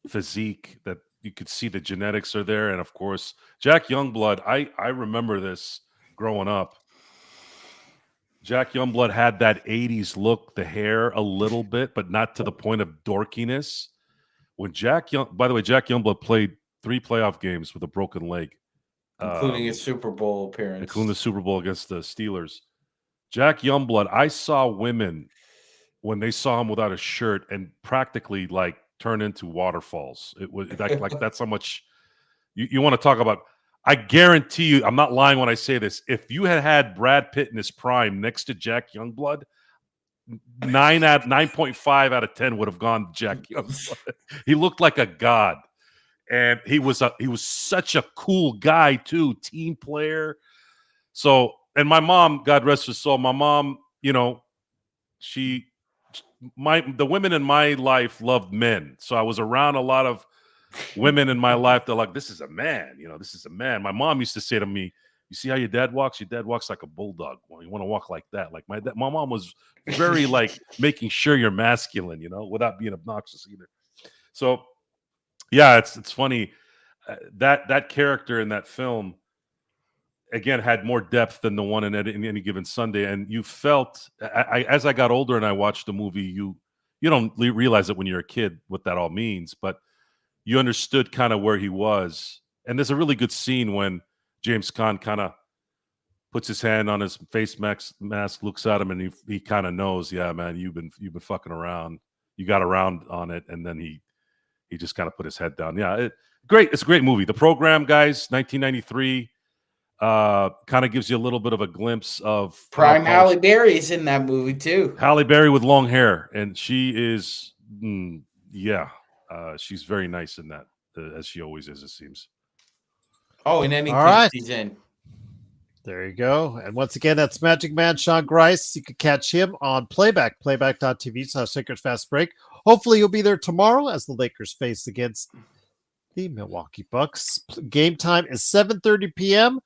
physique that you could see the genetics are there. And of course, Jack Youngblood, I remember this growing up. Jack Youngblood had that 80s look, the hair a little bit, but not to the point of dorkiness. When by the way, Jack Youngblood played 3 playoff games with a broken leg. Including a Super Bowl appearance. Including the Super Bowl against the Steelers. Jack Youngblood, I saw women when they saw him without a shirt and practically like turn into waterfalls. It was like that's how much you want to talk about. I guarantee you, I'm not lying when I say this. If you had Brad Pitt in his prime next to Jack Youngblood, 9.5 out of 10 would have gone to Jack Youngblood. He looked like a god, and he was such a cool guy too, team player. So, and my mom, God rest her soul, my mom, the women in my life loved men, so I was around a lot of women in my life. They're like, this is a man, this is a man. My mom used to say to me, you see how your dad walks? Your dad walks like a bulldog. Well, you want to walk like that. Like my mom was very like making sure you're masculine, without being obnoxious either. So, yeah, it's funny that character in that film again had more depth than the one in Any Given Sunday. And you felt, as I got older and I watched the movie, you don't realize it when you're a kid what that all means, but you understood kind of where he was. And there's a really good scene when James Caan kind of puts his hand on his face mask, looks at him, and he kind of knows, yeah, man, you've been fucking around. You got around on it, and then he just kind of put his head down. Yeah, great. It's a great movie. The Program, guys, 1993, kind of gives you a little bit of a glimpse of prime Halle Berry is in that movie too. Halle Berry with long hair, and she is, she's very nice in that, as she always is, it seems. Oh, in anything he's in. There you go. And once again, that's Magic Man Sean Grice. You can catch him on playback.tv/Lakers Fast Break. Hopefully you'll be there tomorrow as the Lakers face against the Milwaukee Bucks. Game time is 7:30 p.m.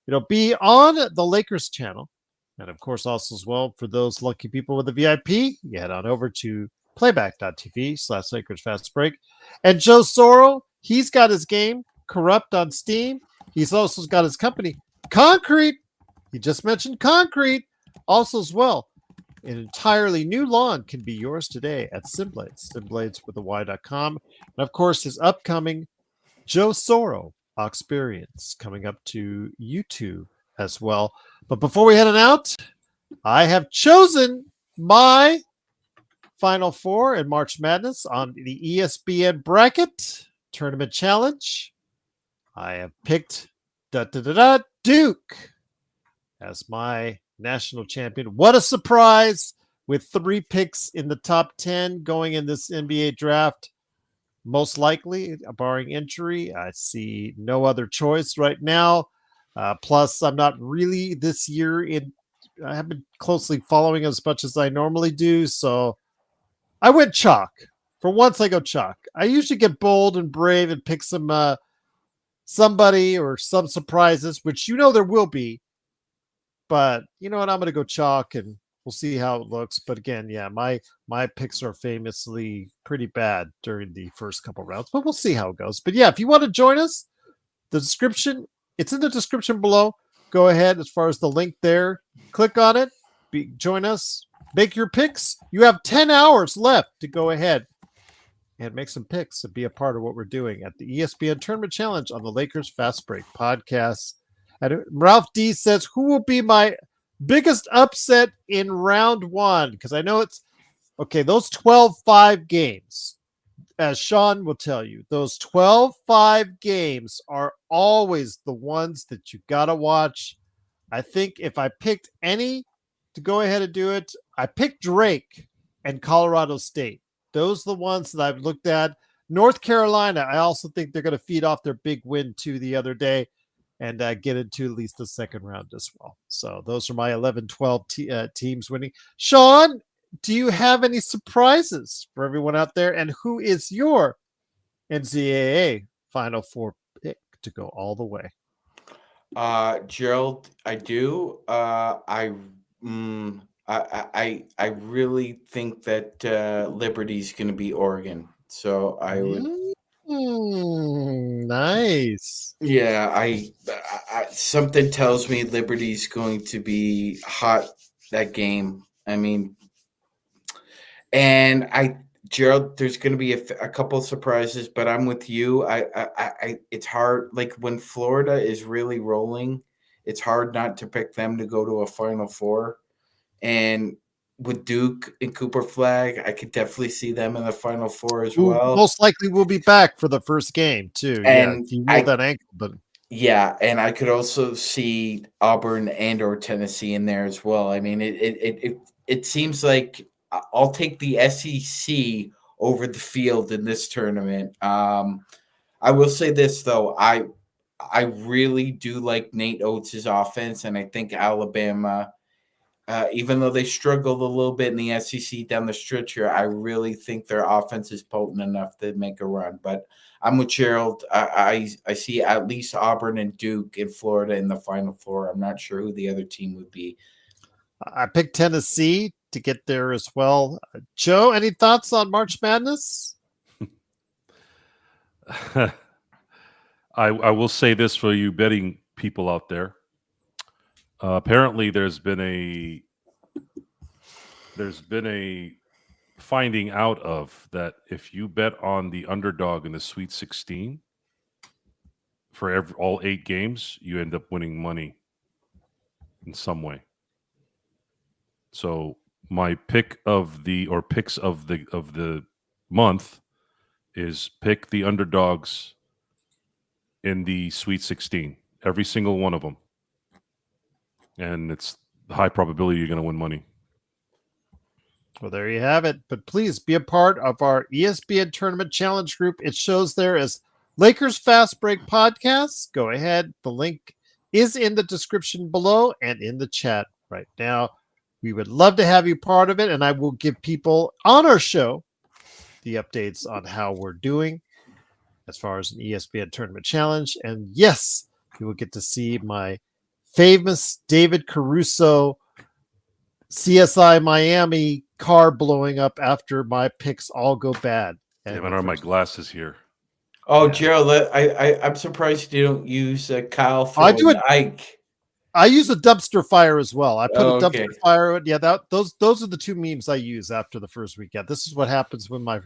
It'll be on the Lakers channel. And of course, also as well, for those lucky people with a VIP, you head on over to playback.tv/Lakers Fast Break. And Joe Soro, he's got his game Corrupt on Steam. He's also got his company Concrete. He just mentioned Concrete. Also as well, an entirely new lawn can be yours today at Simblades, simblades.com. And of course, his upcoming Joe Soro experience coming up to YouTube as well. But before we head on out, I have chosen my Final Four in March Madness on the ESPN Bracket Tournament Challenge. I have picked Duke as my national champion. What a surprise with 3 picks in the top 10 going in this NBA draft. Most likely, barring injury, I see no other choice right now. Plus, I'm not really this year I haven't been closely following as much as I normally do, so I went chalk. For once, I go chalk. I usually get bold and brave and pick somebody or some surprises, which there will be. But you know what? I'm going to go chalk, and we'll see how it looks. But again, yeah, my picks are famously pretty bad during the first couple rounds, but we'll see how it goes. But yeah, if you want to join us, it's in the description below. Go ahead, as far as the link there, click on it, join us, make your picks. You have 10 hours left to go ahead and make some picks and be a part of what we're doing at the ESPN Tournament Challenge on the Lakers Fast Break podcast. And Ralph D says, who will be my biggest upset in round 1? Because I know it's okay. Those 12-5 games, as Sean will tell you, those 12-5 games are always the ones that you got to watch. I think if I picked any to go ahead and do it, I picked Drake and Colorado State. Those are the ones that I've looked at. North Carolina, I also think they're going to feed off their big win the other day and get into at least the second round as well. So those are my 11-12 teams winning. Sean, do you have any surprises for everyone out there? And who is your NCAA Final Four pick to go all the way? Gerald, I do. I really think that Liberty's going to be Oregon. So I would. Nice. Yeah, I something tells me Liberty's going to be hot that game. I mean, and Gerald, there's going to be a couple surprises, but I'm with you. It's hard. Like when Florida is really rolling, it's hard not to pick them to go to a Final Four. And with Duke and Cooper Flag, I could definitely see them in the Final Four as well. Most likely will be back for the first game too. And he rolled that ankle, but yeah, and I could also see Auburn and or Tennessee in there as well. I mean, it seems like I'll take the SEC over the field in this tournament. I will say this though, I really do like Nate Oates' offense, and I think Alabama. Even though they struggled a little bit in the SEC down the stretch here, I really think their offense is potent enough to make a run. But I'm with Gerald. I see at least Auburn and Duke in Florida in the Final Four. I'm not sure who the other team would be. I picked Tennessee to get there as well. Joe, any thoughts on March Madness? I will say this for you betting people out there. Apparently, there's been a finding out of that if you bet on the underdog in the Sweet 16 for all 8 games, you end up winning money in some way. So my picks of the month is pick the underdogs in the Sweet 16, every single one of them. And it's high probability you're going to win money. Well, there you have it. But please be a part of our ESPN Tournament Challenge group. It shows there as Lakers Fast Break Podcast. Go ahead. The link is in the description below and in the chat right now. We would love to have you part of it, and I will give people on our show the updates on how we're doing as far as an ESPN Tournament Challenge. And yes, you will get to see my famous David Caruso CSI Miami car blowing up after my picks all go bad. Damn, I don't have my glasses here. Oh, yeah. Gerald, I'm surprised you don't use Kyle for Ike. I use a dumpster fire as well. I put a dumpster fire. Yeah, those are the 2 memes I use after the first weekend. This is what happens when my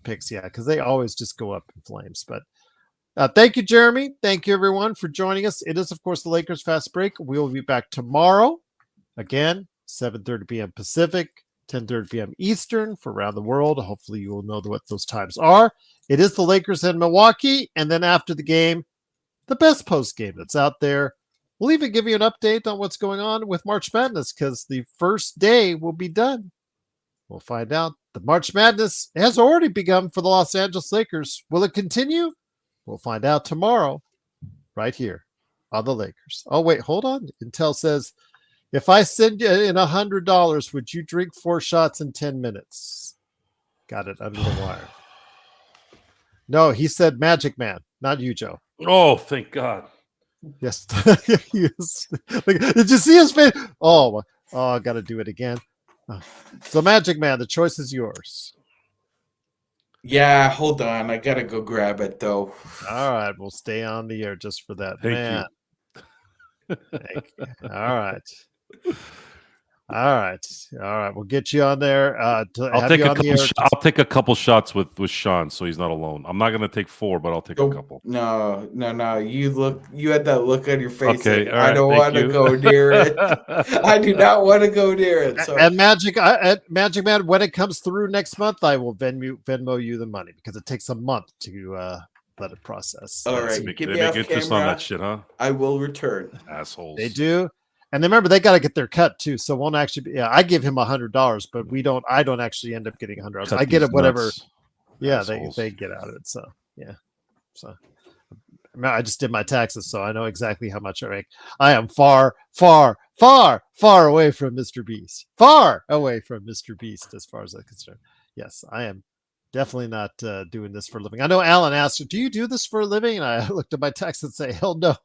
picks, because they always just go up in flames. But thank you, Jeremy. Thank you, everyone, for joining us. It is, of course, the Lakers Fast Break. We will be back tomorrow, again, 7:30 p.m. Pacific, 10:30 p.m. Eastern for around the world. Hopefully, you will know what those times are. It is the Lakers in Milwaukee, and then after the game, the best post game that's out there. We'll even give you an update on what's going on with March Madness because the first day will be done. We'll find out. The March Madness has already begun for the Los Angeles Lakers. Will it continue? We'll find out tomorrow right here on the Lakers. Oh, wait, hold on. Intel says, if I send you in $100, would you drink 4 shots in 10 minutes? Got it under the wire. No, he said Magic Man, not you, Joe. Oh, thank God. Yes. Yes. Did you see his face? Oh, I got to do it again. So, Magic Man, the choice is yours. Yeah, hold on. I gotta go grab it though. All right, we'll stay on the air just for that. Thank Man. you. All right. All right. We'll get you on there. I'll take a couple shots with Sean, so he's not alone. I'm not gonna take 4, but I'll take a couple. No. You had that look on your face. Okay, like, all right, I don't want to go near it. I do not want to go near it. So. And Magic Man, when it comes through next month, I will Venmo you the money because it takes a month to let it process. All right, They make interest on that shit, huh? I will return. Assholes. They do. And remember, they got to get their cut too. So it won't actually be. Yeah, I give him $100, but I don't actually end up getting $100. I get it whatever. Nuts. Yeah, Assholes. they get out of it. So yeah. So I just did my taxes, so I know exactly how much I make. I am far, far, far, far away from Mr. Beast. Far away from Mr. Beast, as far as I'm concerned. Yes, I am definitely not doing this for a living. I know Alan asked, "Do you do this for a living?" And I looked at my tax and say, "Hell no."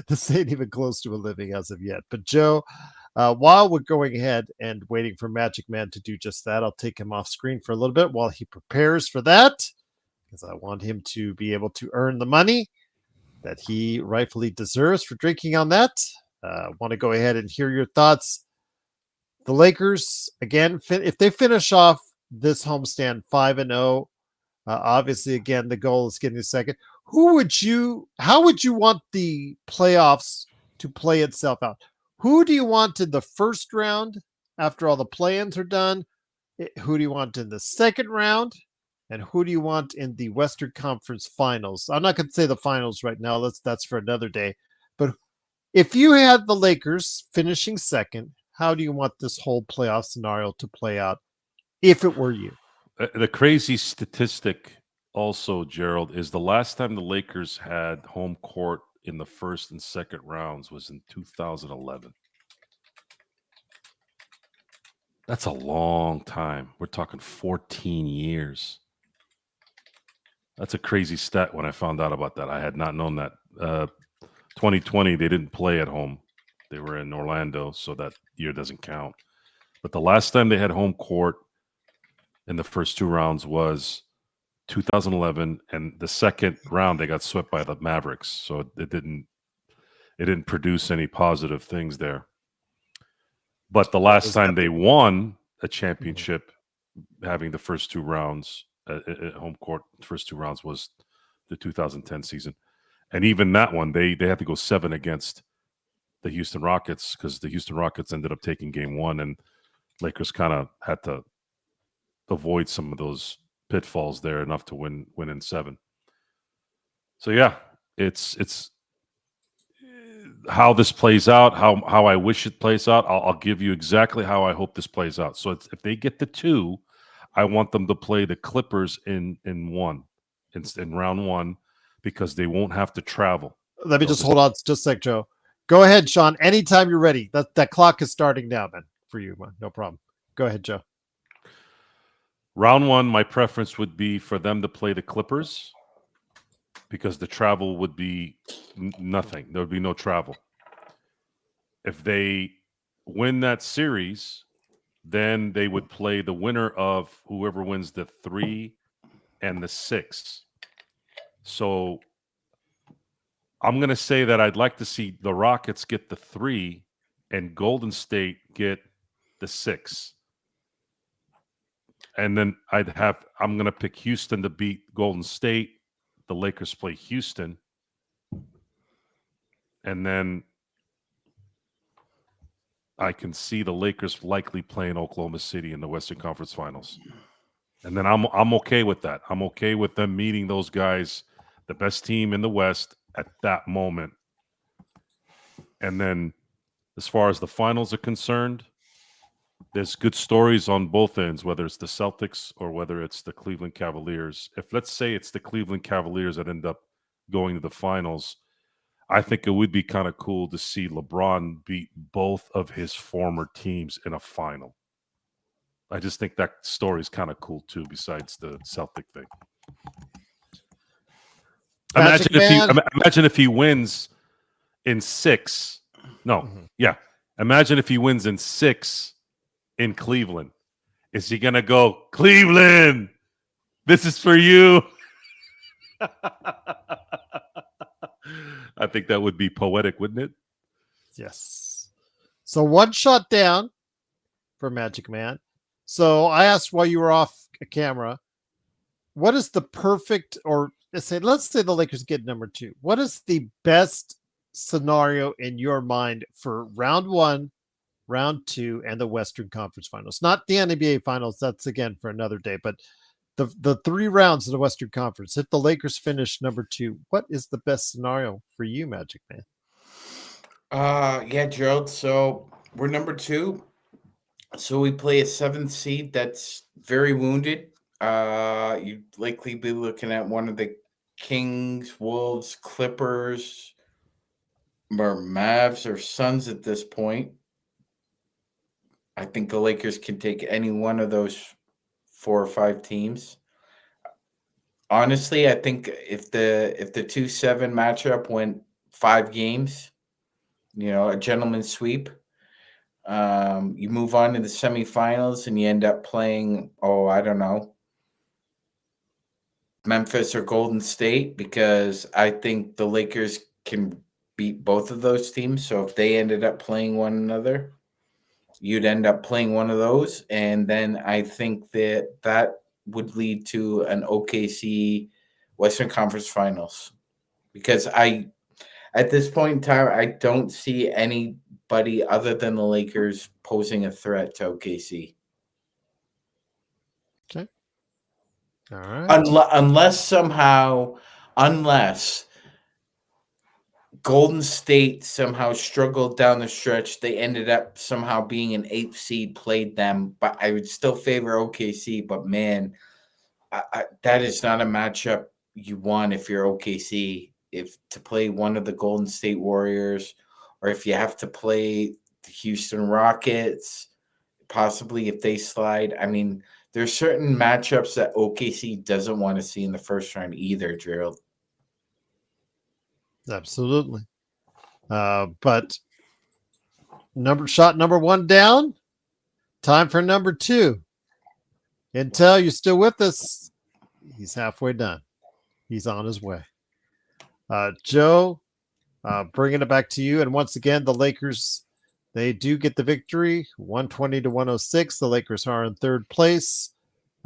This ain't even close to a living as of yet. But Joe, while we're going ahead and waiting for Magic Man to do just that, I'll take him off screen for a little bit while he prepares for that, because I want him to be able to earn the money that he rightfully deserves for drinking on that. I want to go ahead and hear your thoughts. The Lakers, again, if they finish off this homestand 5-0, obviously, again, the goal is getting a second. How would you want the playoffs to play itself out? Who do you want in the first round after all the play-ins are done? Who do you want in the second round? And who do you want in the Western Conference Finals? I'm not going to say the finals right now. That's for another day. But if you had the Lakers finishing second, how do you want this whole playoff scenario to play out if it were you? The crazy statistic also, Gerald, is the last time the Lakers had home court in the first and second rounds was in 2011. That's a long time. We're talking 14 years. That's a crazy stat when I found out about that. I had not known that. 2020, they didn't play at home. They were in Orlando, so that year doesn't count. But the last time they had home court in the first 2 rounds was 2011, and the second round they got swept by the Mavericks, so it didn't produce any positive things there. But the last time they won a championship, having the first 2 rounds at home court, first 2 rounds was the 2010 season, and even that one they had to go 7 against the Houston Rockets because the Houston Rockets ended up taking game 1, and Lakers kind of had to avoid some of those pitfalls there enough to win in 7. So yeah, it's how this plays out, how I wish it plays out. I'll give you exactly how I hope this plays out. So if they get the 2, I want them to play the Clippers in round 1 because they won't have to travel. Let me just hold on just a sec, Joe. Go ahead, Sean. Anytime you're ready. That clock is starting now, man, for you, man. No problem. Go ahead, Joe. Round 1, my preference would be for them to play the Clippers because the travel would be nothing. There would be no travel. If they win that series, then they would play the winner of whoever wins the 3 and the 6. So I'm going to say that I'd like to see the Rockets get the 3 and Golden State get the 6. And then I'm going to pick Houston to beat Golden State. The Lakers play Houston. And then I can see the Lakers likely playing Oklahoma City in the Western Conference Finals. And then I'm okay with that. I'm okay with them meeting those guys, the best team in the West at that moment. And then as far as the finals are concerned, there's good stories on both ends, whether it's the Celtics or whether it's the Cleveland Cavaliers. If let's say it's the Cleveland Cavaliers that end up going to the finals, I think it would be kind of cool to see LeBron beat both of his former teams in a final. I just think that story is kind of cool too, besides the Celtic thing. Imagine if he wins in 6. No, yeah. Imagine if he wins in 6 in Cleveland. Is he gonna go, Cleveland? This is for you. I think that would be poetic, wouldn't it? Yes. So 1 shot down for Magic Man. So I asked while you were off camera, what is the perfect, or let's say the Lakers get number 2. What is the best scenario in your mind for round 1, round 2, and the Western Conference Finals? Not the NBA Finals. That's again for another day, but the 3 rounds of the Western Conference. If the Lakers finish number 2, what is the best scenario for you, Magic Man? Yeah, Gerald. So we're number 2. So we play a 7th seed that's very wounded. You'd likely be looking at one of the Kings, Wolves, Clippers, or Mavs or Suns at this point. I think the Lakers can take any one of those 4 or 5 teams. Honestly, I think if the 2-7 matchup went 5 games, a gentleman's sweep, you move on to the semifinals and you end up playing, I don't know, Memphis or Golden State, because I think the Lakers can beat both of those teams. So if they ended up playing one another, you'd end up playing one of those. And then I think that would lead to an OKC Western Conference Finals. Because at this point in time, I don't see anybody other than the Lakers posing a threat to OKC. Okay. All right. Unless Golden State somehow struggled down the stretch, they ended up somehow being an 8th seed, played them, but I would still favor OKC. But man, that is not a matchup you want if you're OKC. If to play one of the Golden State Warriors, or if you have to play the Houston Rockets, possibly if they slide. I mean, there's certain matchups that OKC doesn't want to see in the first round either, Gerald. Absolutely. But number 1 down. Time for number 2. Intel, you still with us? He's halfway done. He's on his way. Joe, bringing it back to you. And once again, the Lakers, they do get the victory, 120-106. The Lakers are in 3rd place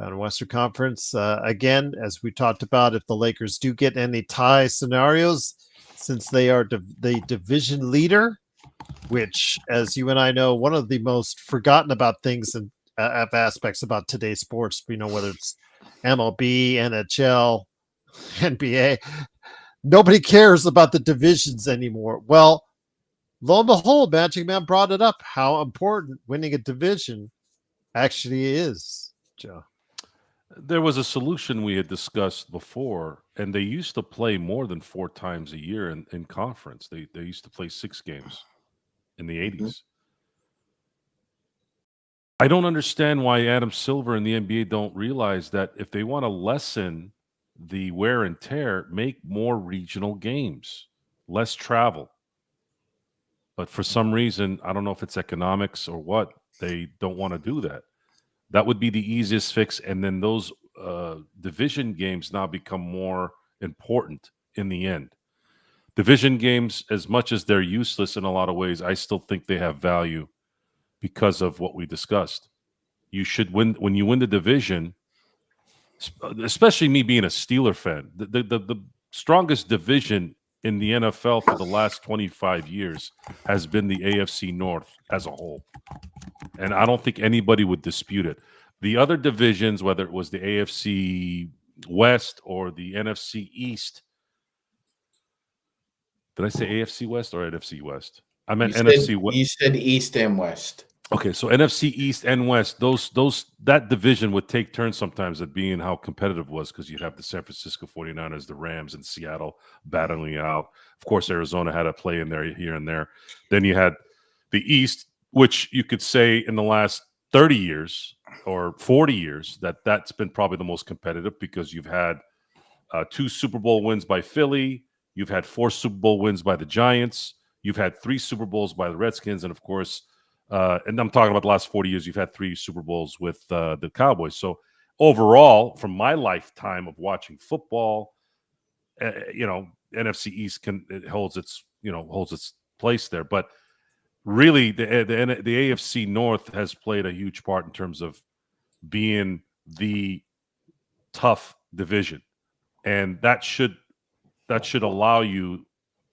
in Western Conference. Again, as we talked about, if the Lakers do get any tie scenarios, since they are the division leader, which, as you and I know, one of the most forgotten about things and aspects about today's sports, whether it's MLB, NHL, NBA, nobody cares about the divisions anymore. Well, lo and behold, Magic Man brought it up, how important winning a division actually is, Joe. There was a solution we had discussed before, and they used to play more than 4 times a year in conference. They used to play 6 games in the 80s. Mm-hmm. I don't understand why Adam Silver and the NBA don't realize that if they want to lessen the wear and tear, make more regional games, less travel. But for some reason, I don't know if it's economics or what, they don't want to do that. That would be the easiest fix. And then those division games now become more important in the end. Division games, as much as they're useless in a lot of ways, I still think they have value because of what we discussed. You should win when you win the division, especially me being a Steeler fan. The strongest division in the NFL for the last 25 years has been the AFC North as a whole. And I don't think anybody would dispute it. The other divisions, whether it was the AFC West or the NFC East, did I say AFC West or NFC West? I meant You said, NFC West. you said East and West. Okay, so NFC East and West, that division would take turns sometimes at being how competitive it was, because you'd have the San Francisco 49ers, the Rams, and Seattle battling out. Of course, Arizona had a play in there here and there. Then you had the East, which you could say in the last 30 years or 40 years that's been probably the most competitive, because you've had 2 Super Bowl wins by Philly, you've had 4 Super Bowl wins by the Giants, you've had 3 Super Bowls by the Redskins, and of course, and I'm talking about the last 40 years, you've had 3 Super Bowls with the Cowboys. So overall, from my lifetime of watching football, NFC East holds its place there. But really, the AFC North has played a huge part in terms of being the tough division, and that should allow you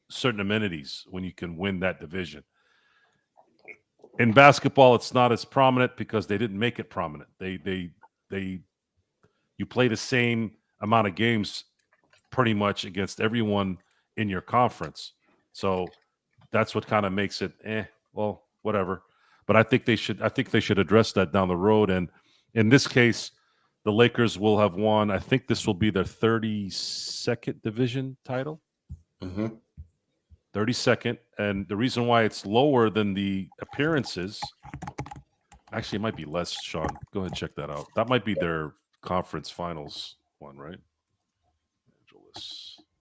certain amenities when you can win that division. In basketball, it's not as prominent because they didn't make it prominent. You play the same amount of games pretty much against everyone in your conference. So that's what kind of makes it well, whatever. But I think they should address that down the road. And in this case, the Lakers will have won. I think this will be their 32nd division title. Mm-hmm. 32nd, and the reason why it's lower than the appearances, actually, it might be less. Sean, go ahead and check that out. That might be their conference finals one, right?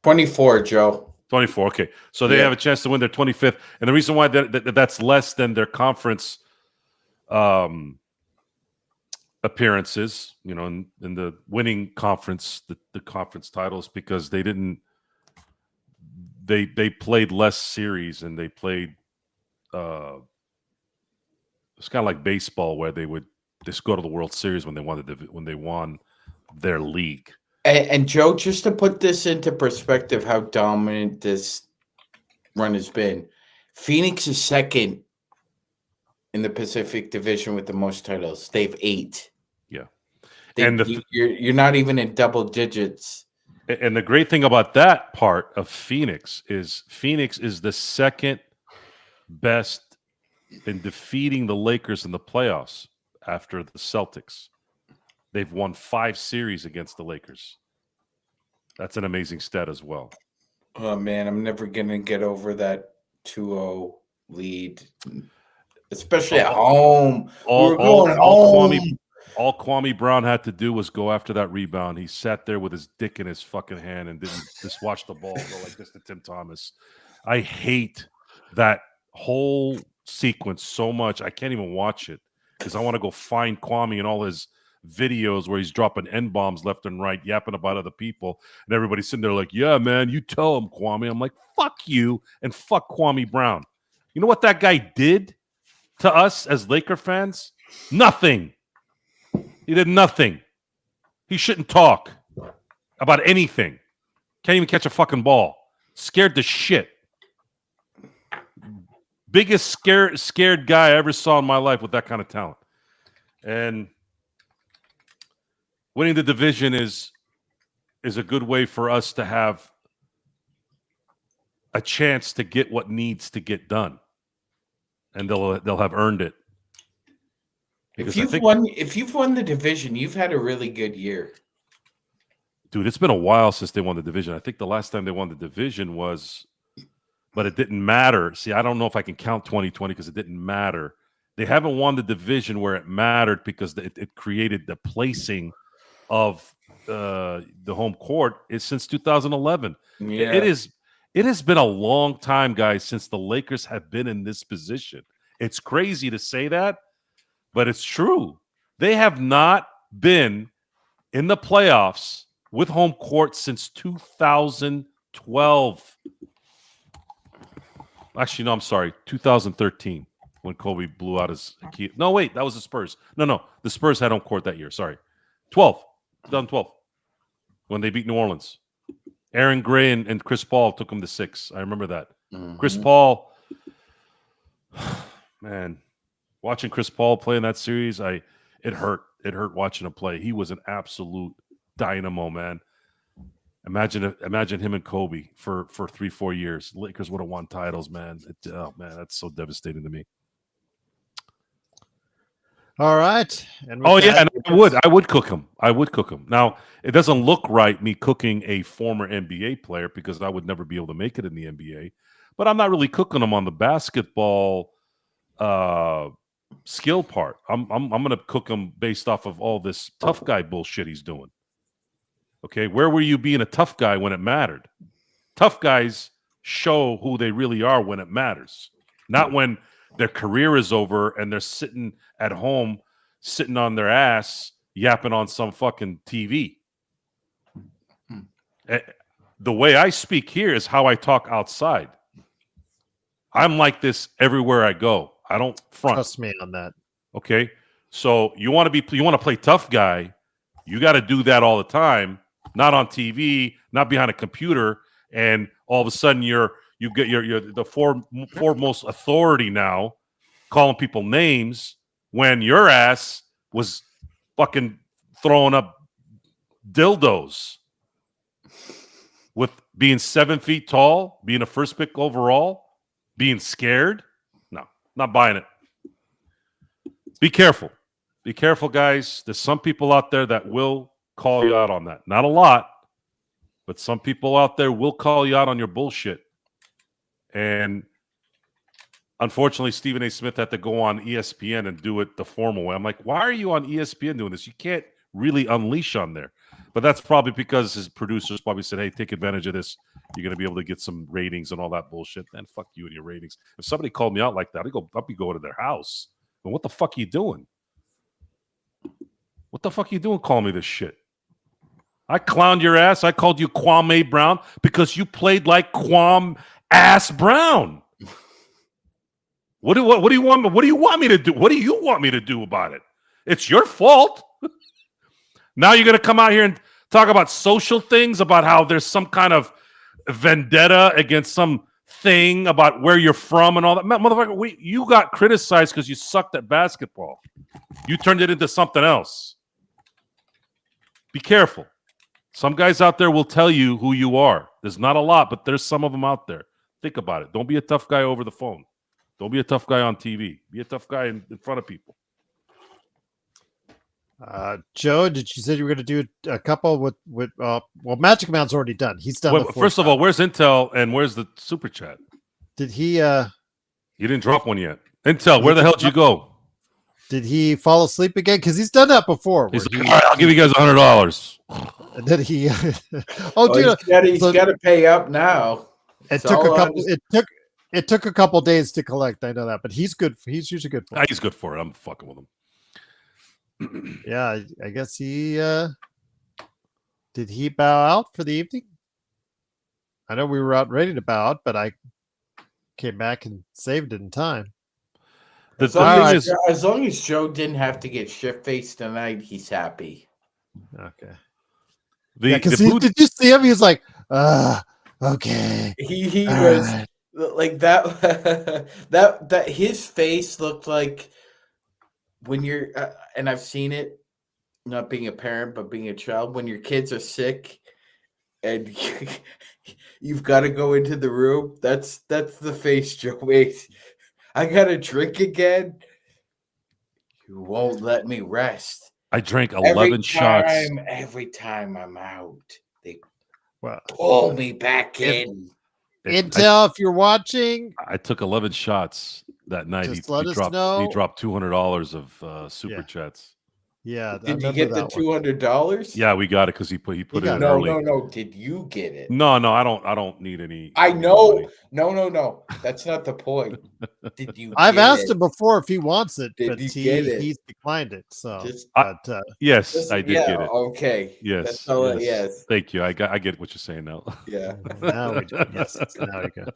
24, Joe. 24. Okay, so they have a chance to win their 25th, and the reason why that's less than their conference appearances, in the winning conference, the conference titles, because they didn't. They played less series, and they played. It's kind of like baseball, where they would just go to the World Series when they won their league. And Joe, just to put this into perspective, how dominant this run has been, Phoenix is second in the Pacific Division with the most titles. They have 8. Yeah, you're not even in double digits. And the great thing about that part of Phoenix is the second best in defeating the Lakers in the playoffs after the Celtics. They've won 5 series against the Lakers. That's an amazing stat as well. Oh, man, I'm never going to get over that 2-0 lead, especially at home. We're going home. All Kwame Brown had to do was go after that rebound. He sat there with his dick in his fucking hand and didn't just watch the ball go like this to Tim Thomas. I hate that whole sequence so much. I can't even watch it because I want to go find Kwame and all his videos where he's dropping N-bombs left and right, yapping about other people. And everybody's sitting there like, yeah, man, you tell him, Kwame. I'm like, fuck you and fuck Kwame Brown. You know what that guy did to us as Laker fans? Nothing. He did nothing. He shouldn't talk about anything. Can't even catch a fucking ball. Scared the shit. Biggest scared guy I ever saw in my life with that kind of talent. And winning the division is a good way for us to have a chance to get what needs to get done. And they'll have earned it. If you've won the division, you've had a really good year. Dude, it's been a while since they won the division. I think the last time they won the division was, but it didn't matter. See, I don't know if I can count 2020 because it didn't matter. They haven't won the division where it mattered because it created the placing of the home court since 2011. Yeah. It has been a long time, guys, since the Lakers have been in this position. It's crazy to say that, but it's true. They have not been in the playoffs with home court since 2012. Actually, no, I'm sorry, 2013 when Kobe blew out his key. No, wait, that was the Spurs. No, the Spurs had home court that year. Sorry, 2012 when they beat New Orleans. Aaron Gray and Chris Paul took them to 6. I remember that. Mm-hmm. Chris Paul, man. Watching Chris Paul play in that series, it hurt. It hurt watching him play. He was an absolute dynamo, man. Imagine him and Kobe for 3-4 years. Lakers would have won titles, man. Oh man, that's so devastating to me. All right. And Oh yeah, and I would cook him. I would cook him. Now it doesn't look right me cooking a former NBA player because I would never be able to make it in the NBA. But I'm not really cooking him on the basketball skill part. I'm going to cook him based off of all this tough guy bullshit he's doing. Okay, where were you being a tough guy when it mattered? Tough guys show who they really are when it matters, not when their career is over and they're sitting at home, sitting on their ass, yapping on some fucking TV. The way I speak here is how I talk outside. I'm like this everywhere I go. I don't front. Trust me on that. Okay, so you want to play tough guy. You got to do that all the time, not on TV, not behind a computer, and all of a sudden you're the foremost authority now, calling people names when your ass was fucking throwing up dildos with being 7 feet tall, being a first pick overall, being scared. No, not buying it. Be careful. Be careful, guys. There's some people out there that will call you out on that. Not a lot, but some people out there will call you out on your bullshit. And unfortunately, Stephen A. Smith had to go on ESPN and do it the formal way. I'm like, why are you on ESPN doing this? You can't really unleash on there. But that's probably because his producers probably said, hey, take advantage of this. You're going to be able to get some ratings and all that bullshit. Then fuck you and your ratings. If somebody called me out like that, I'd be going to their house. But what the fuck are you doing? What the fuck are you doing calling me this shit? I clowned your ass. I called you Kwame Brown because you played like Kwame ass Brown. What do you want me to do? What do you want me to do about it? It's your fault. Now you're going to come out here and talk about social things, about how there's some kind of vendetta against some thing about where you're from and all that. Motherfucker, you got criticized because you sucked at basketball. You turned it into something else. Be careful. Some guys out there will tell you who you are. There's not a lot, but there's some of them out there. Think about it. Don't be a tough guy over the phone. Don't be a tough guy on TV. Be a tough guy in front of people. Joe, did you say you were going to do a couple with Magic Man's already done. He's done. First of all, where's Intel and where's the super chat? Did he? He didn't drop one yet. Intel, where the hell did you go? Did he fall asleep again? Because he's done that before. He's like, all right, I'll give you guys $100. And then he. He's got to pay up now. It took a couple. It took a couple days to collect. I know that, but he's good. He's usually good for it. He's good for it. I'm fucking with him. Yeah, I guess he did he bow out for the evening? I know we were out ready to bow out, but I came back and saved it in time. As long as Joe didn't have to get shit-faced tonight, he's happy. Okay. Did you see him? He was like, okay. He was right. Like that. that his face looked like when you're, and I've seen it, not being a parent, but being a child, when your kids are sick and you've got to go into the room. That's the face Joe makes. I got to drink again. You won't let me rest. I drank 11 shots. Every time I'm out, they pull me back in. Intel, if you're watching. I took 11 shots that night. Just let us know. He dropped $200 of super chats. Yeah. Did you get the $200? Yeah, we got it because he put it in early. early. No. Did you get it? No. I don't need any. I know. No. That's not the point. Did you? I've asked him before if he wants it, but he's declined it. So, yes, I did get it. Okay. Yes. That's all. Yes. Thank you. I get what you're saying now. Yeah. Now we do. Yes. Now we go.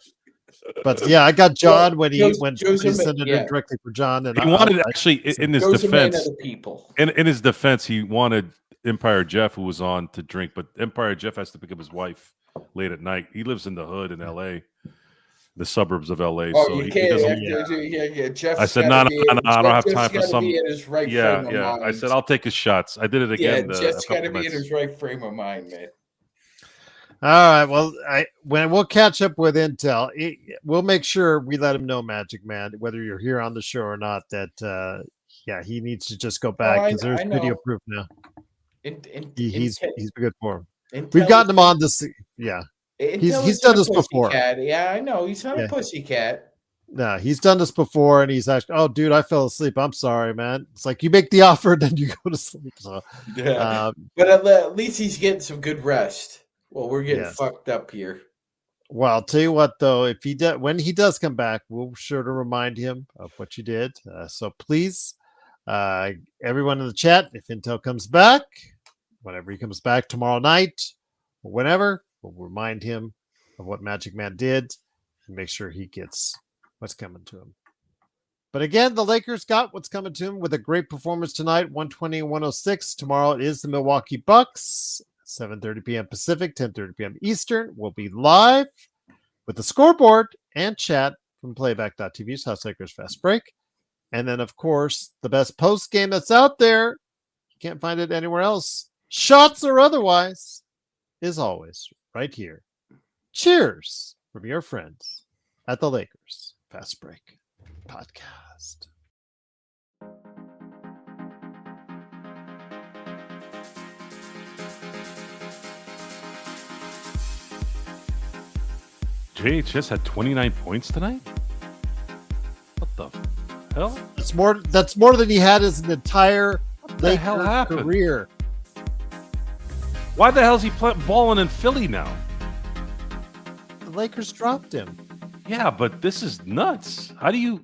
But yeah, I got John when he sent it in directly for John, and he wanted actually in his defense. In his defense, he wanted Empire Jeff, who was on, to drink, but Empire Jeff has to pick up his wife late at night. He lives in the hood in L.A., the suburbs of L.A. Oh, so you can't. Jeff. I said, no, I don't have time for some. I said, I'll take his shots. I did it again. Yeah, Jeff's got to be in his right frame of mind, man. All right. Well, when we'll catch up with Intel, we'll make sure we let him know, Magic Man, whether you're here on the show or not, that he needs to just go back because there's I know. video proof now. He's good for him. We've gotten him on this. Yeah, he's done this before. Yeah, I know. He's not a pussycat. No, he's done this before, and he's actually, oh, dude, I fell asleep. I'm sorry, man. It's like you make the offer, then you go to sleep. So, yeah. But at least he's getting some good rest. Well, we're getting fucked up here. Well, I'll tell you what, though, when he does come back, we'll sure to remind him of what you did. So please, everyone in the chat, if Intel comes back, whenever he comes back tomorrow night or whenever, we'll remind him of what Magic Man did and make sure he gets what's coming to him. But again, the Lakers got what's coming to him with a great performance tonight, 120-106. Tomorrow it is the Milwaukee Bucks, 7:30 p.m. Pacific, 10:30 p.m. Eastern. We'll be live with the scoreboard and chat from playback.tv's House Lakers Fast Break. And then, of course, the best post game that's out there, you can't find it anywhere else, shots or otherwise, is always right here. Cheers from your friends at the Lakers Fast Break Podcast. JHS had 29 points tonight? What the hell? That's more than he had his entire Lakers career. Why the hell is he balling in Philly now? The Lakers dropped him. Yeah, but this is nuts. Are you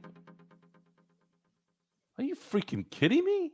freaking kidding me?